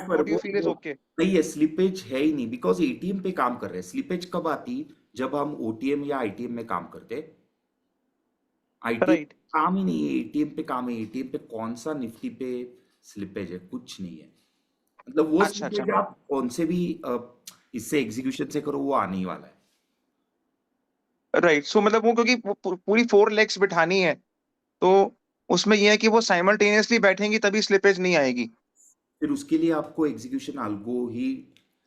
what you feel is okay. नहीं है. स्लिपेज है ही नहीं बिकॉज एटीएम पे काम कर रहे हैं. स्लिपेज कब आती जब हम ओटीएम या आईटीएम में काम करते. ITM Right. काम ही नहीं है, एटीएम पे काम है. एटीएम पे कौन सा निफ्टी पे स्लिपेज है? कुछ नहीं है. मतलब वो अच्छा, स्लिपेज अच्छा. आप कौन से भी इससे एग्जीक्यूशन से करो वो आने ही वाला है. राइट. सो मतलब वो क्योंकि पूरी 4 लेग्स बिठानी है तो उसमें ये है कि वो साइमल्टेनियसली बैठेंगी तभी स्लिपेज नहीं आएगी. फिर उसके लिए आपको एग्जीक्यूशन अल्गो ही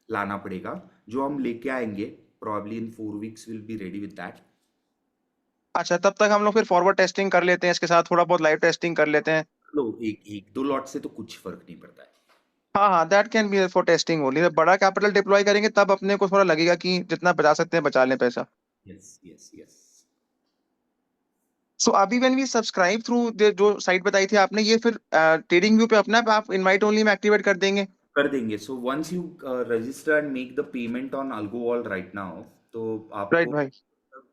लाना पड़ेगा जो हम लेके आएंगे. Probably in 4 weeks will be ready with that. अच्छा, तब तक हम लोग फिर फॉरवर्ड टेस्टिंग कर लेते हैं, इसके साथ थोड़ा बहुत लाइव टेस्टिंग कर लेते हैं। लो एक एक दो लॉट से तो कुछ फर्क नहीं पड़ता है। हाँ हाँ, that can B for testing only. जब बड़ा कैपिटल डिप्लॉय करेंगे तब अपने को थोड़ा लगेगा कि जितना बचा सकते हैं बचा लें पैसा। Yes yes yes. सो अभी व्हेन वी सब्सक्राइब थ्रू जो साइट बताई थी आपने, ये फिर ट्रेडिंग व्यू पे अपना आप इनवाइट ओनली में एक्टिवेट कर देंगे? कर देंगे। So once you register and make the payment on Algowall right now, तो राइट आपको भाई।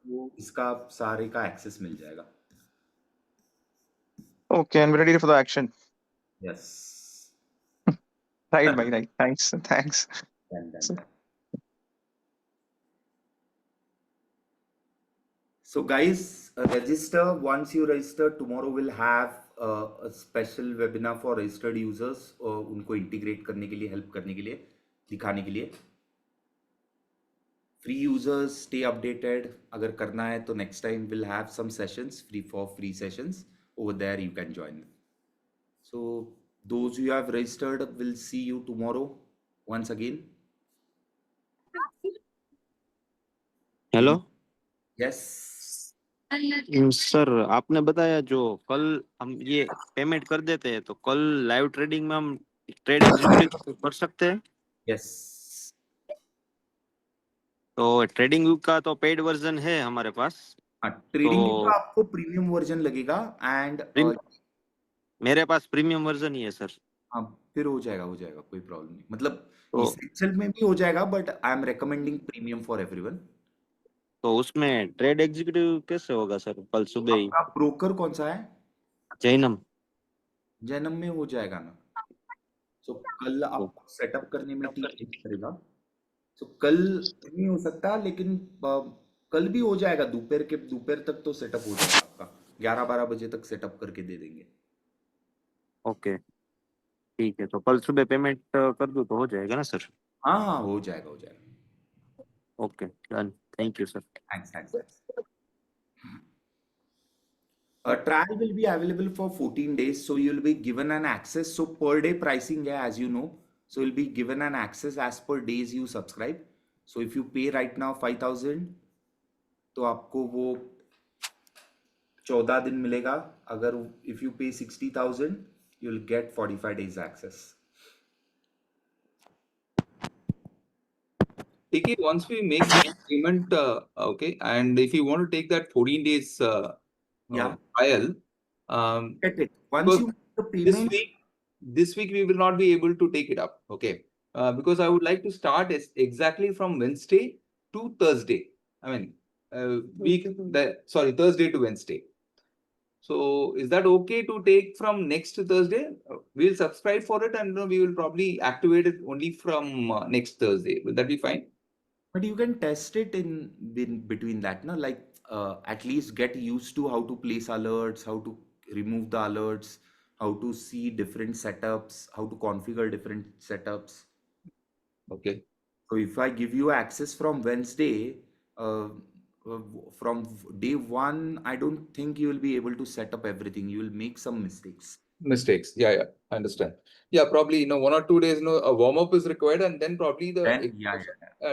वो इसका सारे का एक्सेस मिल जाएगा। Okay, and ready for the action. Yes. Right भाई, right, thanks thanks. Done, done, done. So guys, register. Once you register, tomorrow we'll have a special webinar for registered users, उनको integrate करने के लिए, help करने के लिए, दिखाने के लिए। Free users stay updated. अगर करना है तो next time we'll have some sessions free sessions over there. You can join. So those who have registered, will see you tomorrow once again. Hello Yes. Sir, आपने बताया जो कल हम ये पेमेंट कर देते हैं तो कल लाइव ट्रेडिंग में हम ट्रेड एग्जीक्यूटिव कर सकते हैं। Yes. तो ट्रेडिंग व्यू का तो पेड वर्जन है हमारे पास। हाँ, ट्रेडिंग तो का आपको प्रीमियम वर्जन लगेगा एंड मेरे पास प्रीमियम वर्जन ही है सर। हाँ, फिर हो जाएगा कोई प्रॉब्लम नहीं। मतलब तो इसेंशियल में भी हो जाएगा, but I am recommending premium for everyone. तो उसमें ट्रेड एग्जीक्यूटिव कैसे होगा सर? कल सुबह ही आपका ब्रोकर कौन सा है? जैनम। जैनम में हो जाएगा ना। सो कल आपको सेटअप करने में ठीक करेगा। सो कल नहीं हो सकता, लेकिन कल भी हो जाएगा। दोपहर तक तो सेटअप हो जाएगा आपका। 11-12 बजे तक सेटअप करके दे देंगे। ओके ठीक है, तो कल सुबह पेमेंट कर दूँ तो हो जाएगा ना सर? हाँ हाँ, हो जाएगा। Okay done, thank you sir. Thanks. A trial will be available for 14 days, so you'll be given an access. So per day pricing, yeah, as you know, so you'll be given an access as per days you subscribe. So if you pay right now 5,000, तो आपको वो 14 दिन मिलेगा. अगर if you pay 60,000, you'll get 45 days access. Okay, once we make the payment, okay, and if you want to take that 14 days Yeah. trial, Get it. Once because you make the this payment, week we will not be able to take it up, okay, because I would like to start exactly from Wednesday to Thursday. I mean, Thursday to Wednesday. So is that okay to take from next Thursday? We'll subscribe for it, and we will probably activate it only from next Thursday. Will that be fine? but you can test it in between that, no? Like at least get used to how to place alerts, how to remove the alerts, how to see different setups, how to configure different setups. Okay. So if I give you access from Wednesday, from day one, I don't think you will be able to set up everything. You will make some mistakes. Yeah, I understand. Yeah, probably 1 or 2 days, a warm up is required, and then probably the Then, yeah.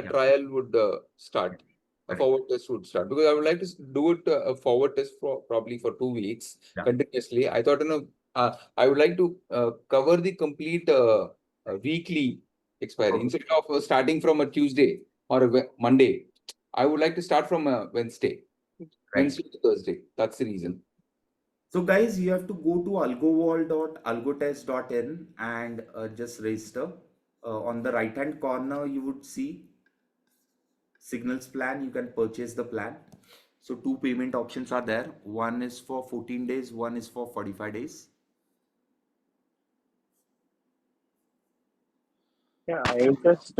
trial would start. A Correct. forward test would start, because I would like to do it a forward test for probably for 2 weeks Yeah. continuously. I thought I would like to cover the complete weekly expiry Okay. instead of starting from a Tuesday or a Monday. I would like to start from a Wednesday, Wednesday to Thursday. That's the reason. So guys, you have to go to algowall.algotest.in and just register. On the right hand corner, you would see signals plan. You can purchase the plan. So 2 payment options are there. One is for 14 days, one is for 45 days. Yeah, I just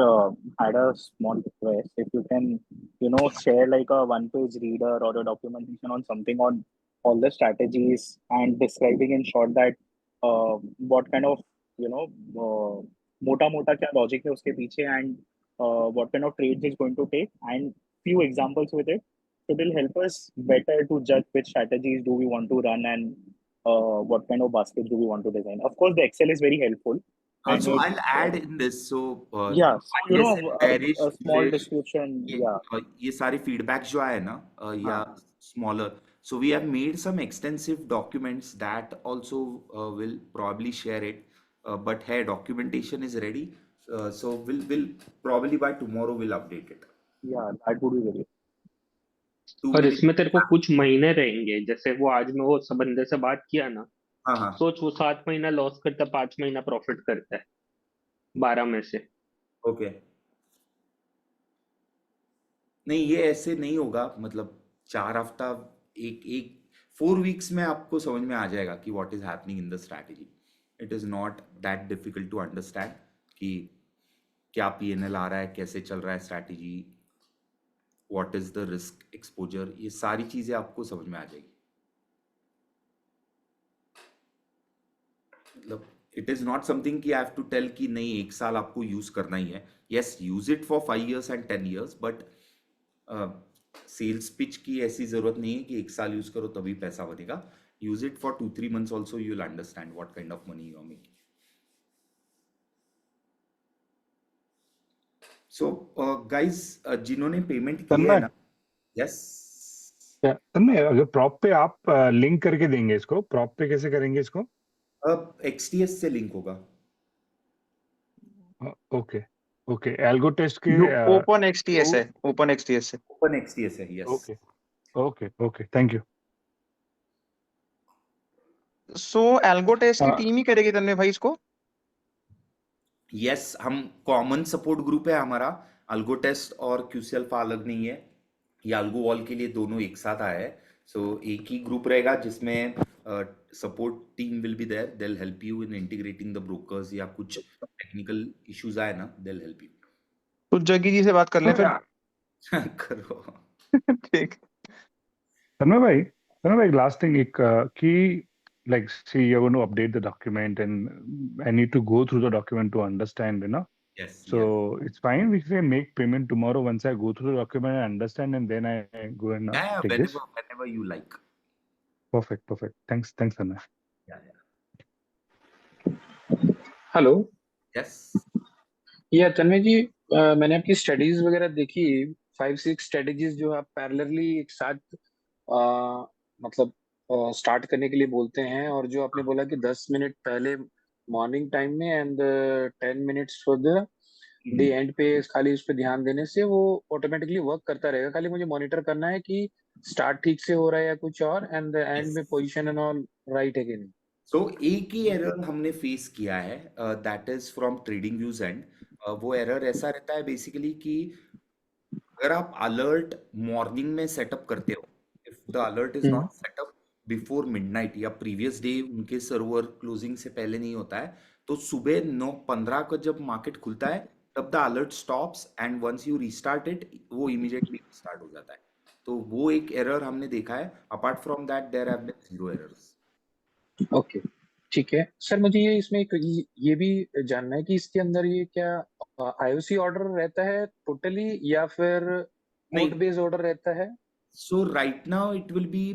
had a small request. If you can, share like a one-page reader or a documentation on something on all the strategies and describing in short that what kind of, मोटा क्या logic है उसके पीछे and what kind of trades he's going to take and few examples with it. It will help us better to judge which strategies do we want to run and what kind of baskets do we want to design. Of course, the Excel is very helpful. And So it, I'll add in this. So yeah, so, ISL, bearish, a small bullish, description, yeah. ये सारे feedback जो आए ना या smaller, So we have made some extensive documents that also will probably share it. But hey, documentation is ready. So we'll probably by tomorrow we'll update it. Yeah, that would be very. Too और many. इसमें तेरे को कुछ महीने रहेंगे, जैसे वो आज में वो सब बंदे से बात किया ना, हाँ हाँ सोच वो 7 महीना लॉस करता, 5 महीना प्रॉफिट करता है 12 में से। ओके। नहीं, ये ऐसे नहीं होगा, मतलब 4 हफ्ता, एक एक 4 वीक्स में आपको समझ में आ जाएगा कि what is happening in the strategy. It is not that difficult to understand कि क्या पीएनएल आ रहा है, कैसे चल रहा है strategy, what is the risk exposure, ये सारी चीजें आपको समझ में आ जाएगी. मतलब इट इज नॉट समथिंग कि आई हैव टू टेल कि नहीं 1 साल आपको यूज करना ही है. Yes, use it for 5 years and 10 years, but sales pitch की ऐसी जरूरत नहीं है कि 1 साल यूज करो तभी पैसा बनेगा. Use it for 2-3 months also, you will understand what kind of money you are making. So guys, जिन्होंने पेमेंट किया है ना, यस, तन्मय, अगर प्रॉप पे आप लिंक करके देंगे इसको, प्रॉप पे कैसे करेंगे इसको? अब एक्सटीएस से लिंक होगा. ओके ओके, एल्गो टेस्ट के ओपन एक्सटीएस है, ओपन एक्सटीएस है. ओपन एक्सटीएस है, yes. Okay okay okay, thank you. So algo test की हाँ। टीम ही करेगी तन्मय भाई इसको. यस, हम कॉमन सपोर्ट ग्रुप है हमारा. अल्गो टेस्ट और क्यूसी अल्फा अलग नहीं है, ये अल्गो वॉल के लिए दोनों एक साथ आया है. सो एक ही ग्रुप रहेगा जिसमें support team will be there. They will help you in integrating the brokers, या कुछ टेक्निकल इश्यूज आए ना, दे विल हेल्प यू. तो जग्गी जी से बात कर ले फिर. करो. ठीक. तन्मय भाई, लास्ट थिंग, एक कि like see, you're going to update the document and I need to go through the document to understand, you know. Yes. So it's fine, we can make payment tomorrow once I go through the document and understand, and then I go and Yeah, take this. whenever you like. Perfect. Thanks Tन्मय. Yeah. Hello. Yes. ये तन्मय जी, मैंने आपकी studies वगैरह देखी, 5-6 strategies जो आप parallelly एक साथ मतलब स्टार्ट करने के लिए बोलते हैं, और जो आपने बोला कि 10 मिनट पहले मॉर्निंग टाइम में and 10 minutes for the day and पे, खाली उस पर ध्यान देने से वो ऑटोमेटिकली वर्क करता रहेगा. खाली मुझे मॉनिटर करना है कि स्टार्ट ठीक से हो रहा है या कुछ और, एंड द एंड में पोजीशन एंड ऑल राइट है कि नहीं. तो एक ही एरर हमने फेस किया है, that is from trading views and. वो एरर ऐसा रहता है बेसिकली कि अगर आप अलर्ट मॉर्निंग में सेटअप करते हो, if the alert is not set up before midnight या प्रीवियस डे उनके सर्वर क्लोजिंग से पहले नहीं होता है, तो सुबह 9:15 को जब मार्केट खुलता है तब the alert stops, and once you restart it वो इमीडिएटली स्टार्ट हो जाता है. तो वो एक एरर हमने देखा है. Apart from that there have been 0 errors. Okay, ठीक है सर. मुझे ये इसमें ये भी जानना है कि इसके अंदर ये क्या आईओसी ऑर्डर रहता है टोटली, या फिर कोड बेस्ड ऑर्डर रहता है? So right now it will be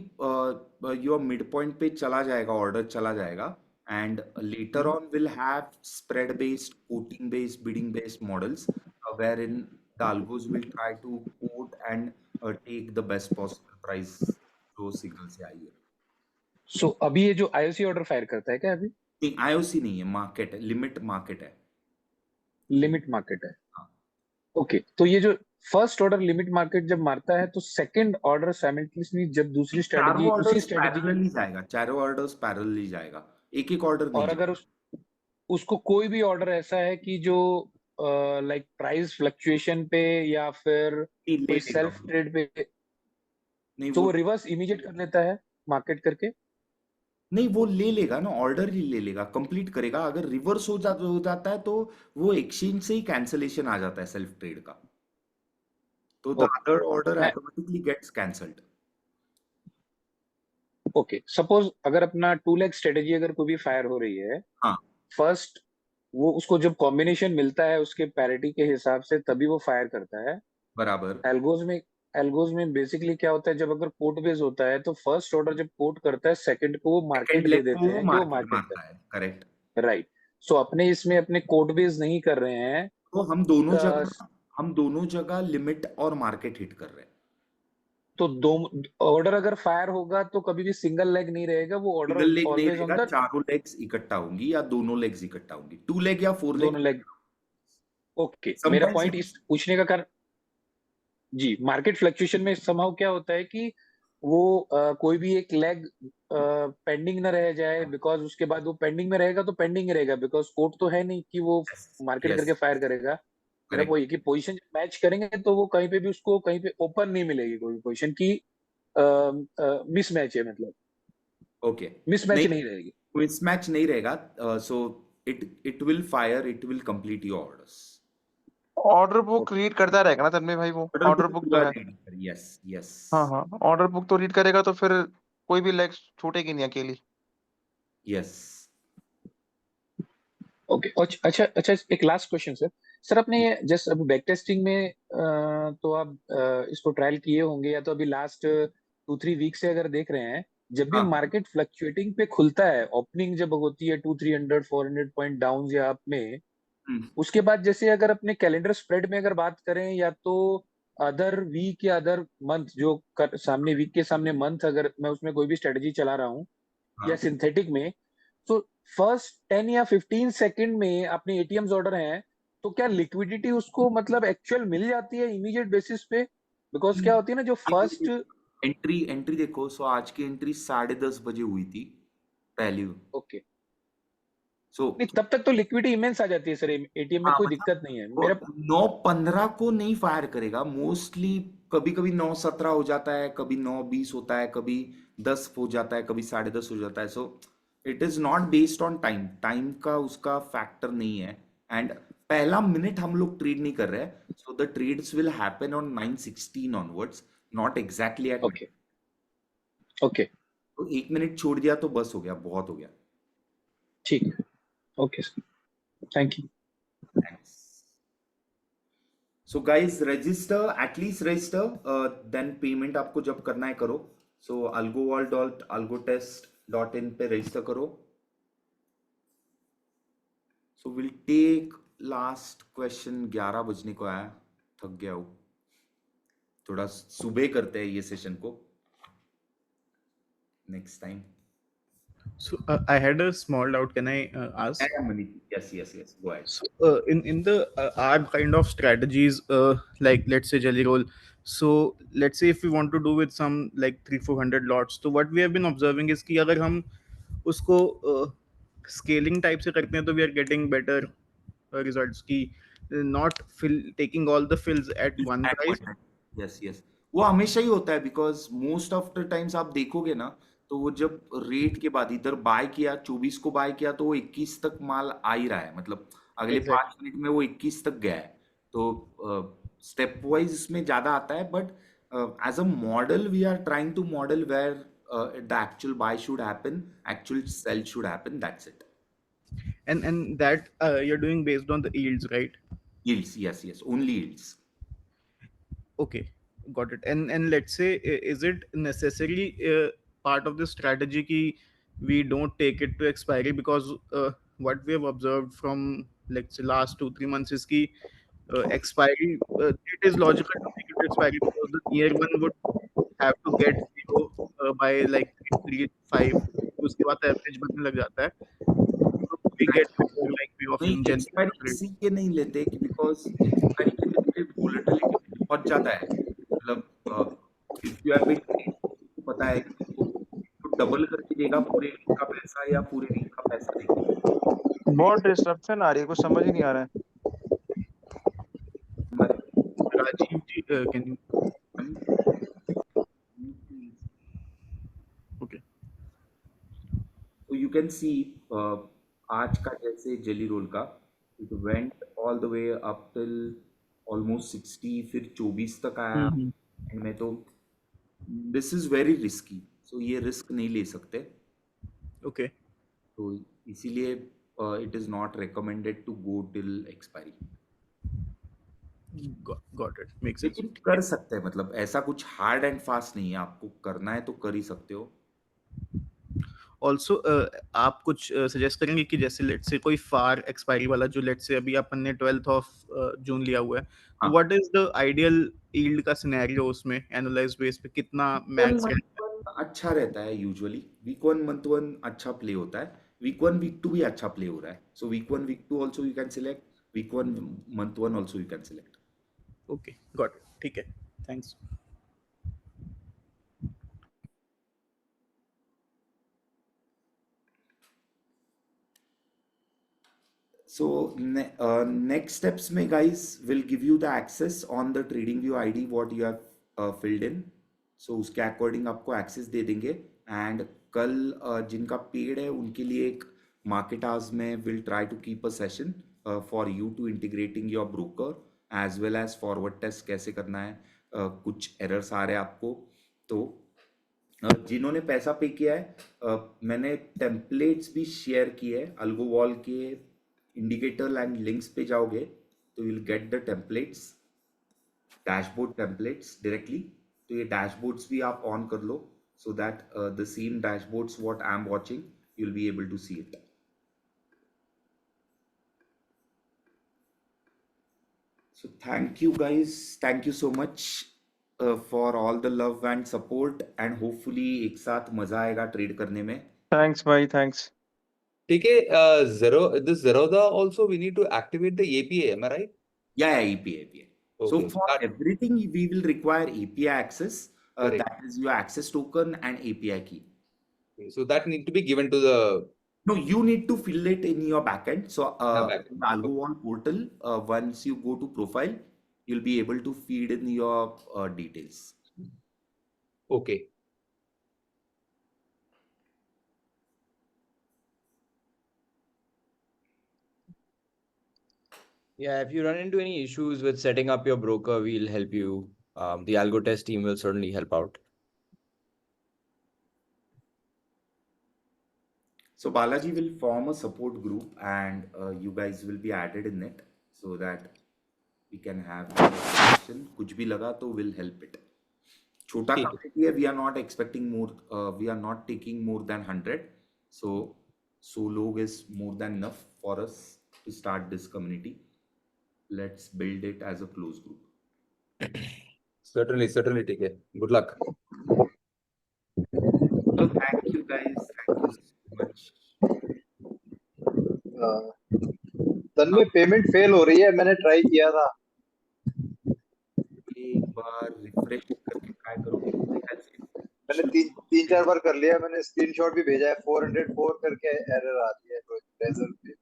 your mid point पे चला जाएगा, ऑर्डर चला जाएगा, and later on will have spread based, quoting based, bidding based models wherein the algos will try to quote and take the best possible price जो signal से आई है. सो अभी ये जो आईओसी ऑर्डर फायर करता है क्या अभी? नहीं, आईओसी नहीं है, मार्केट है, लिमिट मार्केट है. लिमिट मार्केट है. ओके, तो ये जो फर्स्ट ऑर्डर लिमिट मार्केट जब मारता है, तो सेकंड ऑर्डर साइमल्टेनियसली जब दूसरी स्ट्रेटजी उसी स्ट्रेटजी में जाएगा, चारों ऑर्डर्स पैरेलली जाएगा, एक ऑर्डर नहीं. और अगर उसको कोई भी ऑर्डर ऐसा है कि जो लाइक प्राइस फ्लक्चुएशन पे या फिर कोई सेल्फ ट्रेड पे, तो वो रिवर्स इमीडिएट कर लेता है मार्केट करके? नहीं, वो ले लेगा ना, ऑर्डर ही ले लेगा, कंप्लीट करेगा. अगर रिवर्स हो जाता है तो वो एक्सचेंज से ही कैंसलेशन आ जाता है सेल्फ ट्रेड का, तो the other order automatically gets cancelled. Okay, suppose अगर अपना 2 लेग स्ट्रेटजी अगर कोई भी फायर हो रही है, हाँ, फर्स्ट वो उसको जब कॉम्बिनेशन मिलता है उसके पैरिटी के हिसाब से तभी वो फायर करता है. बराबर. एल्गोज में बेसिकली क्या होता है, जब अगर कोट बेस होता है तो फर्स्ट ऑर्डर जब कोट करता है, सेकंड को वो मार्केट ले देते हैं जो मार्केट है. Correct, right. सो अपने इसमें अपने कोट बेस नहीं कर रहे हैं, तो हम दोनों जगह लिमिट और मार्केट हिट कर रहे हैं. तो दो ऑर्डर अगर फायर होगा तो कभी भी सिंगल लेग नहीं रहेगा, वो ऑर्डर सिंगल लेग नहीं ऑलवेज ऑन रहेगा, द चारों लेग्स इकट्ठा होंगी या दोनों लेग्स इकट्ठा होंगी, 2 लेग या 4 लेग। दोनों लेग। ओके, मेरा समटाइम्स पॉइंट इस पूछने का कारण, जी, मार्केट फ्लक्चुएशन में समहाउ क्या होता है कि वो कोई भी एक लेग पेंडिंग ना रह जाए, बिकॉज उसके बाद वो पेंडिंग में रहेगा तो पेंडिंग ही रहेगा, बिकॉज कोर्ट तो है नहीं कि वो मार्केट यस करके फायर करेगा। मेरा करेक्ट। वो ये कि पोजीशन मैच करेंगे तो वो कहीं पे भी उसको कहीं पे ओपन नहीं मिलेगी कोई पोजीशन की, मिसमैच है, मतलब ओके, मिसमैच नहीं नहीं रहेगी। मिसमैच नहीं रहेगा, so it will fire, it will complete your orders. Order book okay, read करता रहेगा ना तन्मय भाई, वो ऑर्डर ऑर्डर बुक बुक पूरा तो है। रीड कर, यस यस हाँ हाँ, ऑर्डर बुक तो रीड करेगा तो फिर कोई भी लेग छूटेगी नहीं अकेली। यस। ओके। अच्छा अच्छा, एक लास्ट क्वेश्चन सर। सर आपने जस्ट अभी बैक टेस्टिंग में तो आप इसको ट्रायल किए होंगे, या तो अभी लास्ट 2-3 वीक से अगर देख रहे हैं, जब भी हाँ मार्केट फ्लक्चुएटिंग पे खुलता है, ओपनिंग जब होती है 200-300-400 पॉइंट डाउन या अप में, हम्म, उसके बाद जैसे अगर अपने कैलेंडर स्प्रेड में अगर बात करें, या तो अदर वीक या अदर मंथ जो सामने वीक के सामने मंथ, अगर मैं उसमें कोई भी स्ट्रेटजी चला रहा हूँ या हाँ सिंथेटिक में, तो फर्स्ट 10 या 15 सेकंड में अपने एटीएम्स ऑर्डर हैं, तो क्या लिक्विडिटी उसको मतलब एक्चुअल मिल जाती है इमीडिएट बेसिस पे? बिकॉज क्या होती है ना, जो फर्स्ट, एंट्री एंट्री देखो, सो आज की एंट्री 10:30 बजे हुई थी पहली। ओके, सो नहीं तब तक तो लिक्विडिटी इमेंस आ जाती है सर, एटीएम में हाँ कोई मतलब दिक्कत नहीं है वो मेरा। 9:15 को नहीं फायर करेगा मोस्टली, कभी कभी 9:17 हो जाता है, कभी 9:20 होता है, कभी 10 हो जाता है, कभी 10:30 हो जाता है। So it is not based on time, time का उसका फैक्टर नहीं है। एंड पहला मिनट हम लोग ट्रेड नहीं कर रहे हैं, so the trades will happen on 9:16 onwards, not exactly at. Okay okay, तो 1 मिनट छोड़ दिया तो बस हो गया, बहुत हो गया। ठीक है, okay sir, thank you. Thanks. So guys, register, at least register, then payment आपको जब करना है करो। So algowall.algotest.in पे register करो। So we'll take last question, 11 बजने को आया, थक गया हूँ, थोड़ा सुबह करते हैं ये सेशन को next time. So I had a small doubt. Can I ask? Yes, go ahead. So in the our kind of strategies, like let's say jelly roll. So let's say if we want to do with some like 300-400 lots, so what we have been observing is कि अगर हम उसको scaling type से करते हैं तो we are getting better results की not fill taking all the fills at one price. Yes yes, वो हमेशा ही होता है, because most of the times आप देखोगे ना, तो वो जब रेट के बाद इधर बाय किया, 24 को बाय किया, तो वो 21 तक माल आ ही रहा है, मतलब अगले Exactly. 5 मिनट में वो 21 तक गया है। तो स्टेप वाइज इसमें ज्यादा आता है, but as a model we are trying to model where the actual buy should happen, actual sell should happen, that's it. And that you're doing based on the yields, right? Yields, yes, only yields. Okay, got it. And let's say, is it necessarily part of the strategy ki we don't take it to expiry? Because what we have observed from let's say last 2-3 months is ki expiry, it is logical to take it to expiry because the year one would have to get zero by like 3-5, उसके बाद average बनने लग जाता है, so we get better like way of नहीं, engine expiry इसीलिए नहीं लेते कि बिकॉज एक्सपायरी के दिन पे वोलेटिलिटी बहुत ज्यादा है, मतलब इफ यू हैव बीन, पता है कि तो डबल करके देगा पूरे वीक का पैसा या पूरे वीक का पैसा देगा। बहुत डिस्ट्रप्शन आ रही है, कुछ समझ ही नहीं आ रहा है। Rajiv ji, can you? Okay. तो यू कैन सी आज का जैसे जेली रोल का, it went all the way up till almost 60, फिर 24 तक आया एंड में, तो this is very risky, so ये रिस्क नहीं ले सकते। Okay. तो इसीलिए it is not recommended to go till expiry. Got it. Makes sense. लेकिन कर सकते हैं, मतलब ऐसा कुछ हार्ड एंड फास्ट नहीं है, आपको करना है तो कर ही सकते हो। ऑल्सो आप कुछ सजेस्ट करेंगे कि जैसे लेट से कोई फार एक्सपायरी वाला जो लेट से अभी अपन ने 12th ऑफ जून लिया हुआ है, तो हाँ। What is the ideal yield का सिनेरियो उसमें एनुअलाइज्ड बेस पे कितना मैक्स अच्छा रहता है यूजुअली। वीक 1 मंथ 1 अच्छा प्ले होता है, वीक 1 वीक 2 भी अच्छा प्ले हो रहा है, so week 1 week 2 also you can select, week 1 month 1 also you can select. Okay got it, ठीक है, थैंक्स। So next steps में guys will give you the access on the TradingView ID what you have filled in. So उसके according आपको access दे देंगे, and कल जिनका paid है उनके लिए एक market hours में will try to keep a session for you to integrating your broker as well as forward test कैसे करना है। कुछ errors आ रहे हैं आपको, तो जिन्होंने पैसा पे किया है मैंने टेम्पलेट्स भी शेयर किए हैं। अल्गोवॉल के इंडिकेटर एंड लिंक्स पे जाओगे तो you will get the templates, dashboard templates directly. तो ये डैशबोर्ड्स भी आप ऑन कर लो so that the same dashboards what I am watching you will be able to see it. So thank you guys, thank you so much for all the love and support, and hopefully एक साथ मजा आएगा trade करने में। Thanks, bhai. Thanks. ठीक है, this Zerodha also we need to activate the API, am I right? Yeah, API. So Okay, for everything we will require API access. Correct. That is your access token and API key. So that need to be given to the No, you need to fill it in your backend. So backend. the AlgoWall portal, once you go to profile, you'll be able to feed in your details. Okay. Yeah, if you run into any issues with setting up your broker, we'll help you. The AlgoTest team will certainly help out. So Balaji will form a support group, and you guys will be added in it so that we can have a discussion. कुछ भी लगा तो will help it. छोटा ठीक है। community है, we are not expecting more, we are not taking more than 100. So log is more than enough for us to start this community. Let's build it as a closed group. Certainly, ठीक है। Good luck. So thank you guys, thank you so much. Tanmay payment fail हो रही है, मैंने try किया था। एक बार refresh करके ट्राई करोगे? मैंने तीन चार बार कर लिया, मैंने स्क्रीनशॉट भी भेजा है, 404 करके एरर आ रही है तो रेजर पे।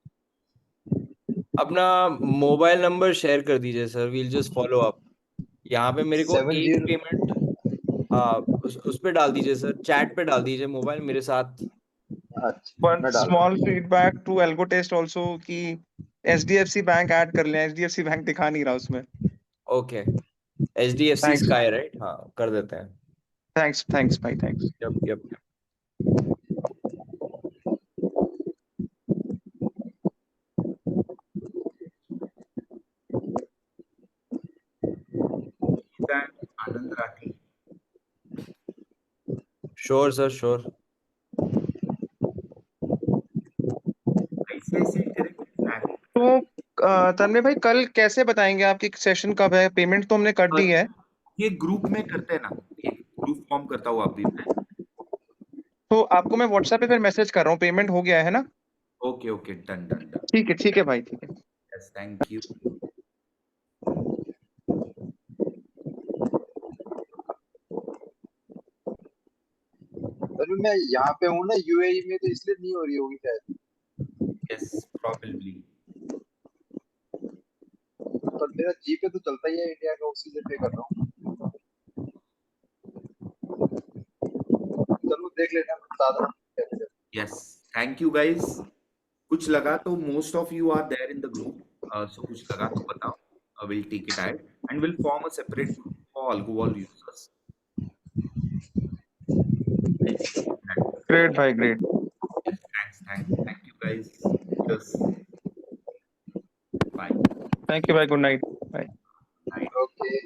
अपना मोबाइल नंबर शेयर कर दीजिए sir, we'll just follow up. यहाँ पे मेरे को एक पेमेंट उस पे डाल दीजिए सर, चैट पे डाल दीजिए मोबाइल मेरे साथ। One small feedback to AlgoTest also कि HDFC बैंक ऐड कर लें, HDFC बैंक दिखा नहीं रहा उसमें। Okay, HDFC sky right? हाँ कर देते हैं। Thanks भाई, thanks. Yup. Anand Rathi. Sure sir, sure. तो तन्मय भाई कल कैसे बताएंगे आपकी सेशन कब है? पेमेंट तो हमने कर दी है। ये ग्रुप में करते हैं ना, एक ग्रुप फॉर्म करता हूँ अभी मैं। तो आपको मैं व्हाट्सएप पे फिर मैसेज कर रहा हूँ, पेमेंट हो गया है ना? Okay, done. ठीक है भाई, ठीक है। Yes, thank you. मैं यहाँ पे हूँ ना यूएई में, तो इसलिए नहीं हो रही होगी शायद। Yes, probably. पर मेरा जीपे तो चलता ही है इंडिया का, उसी से पे कर रहा हूँ। चलो देख लेना, बता दो। Yes, thank you guys. कुछ लगा तो most of you are there in the group, so कुछ लगा तो बताओ, I will take it out and will form a separate group for AlgoWall users. Great bhai, great. Thank you guys. Cheers. Bye. Thank you bhai, good night. Bye. Okay.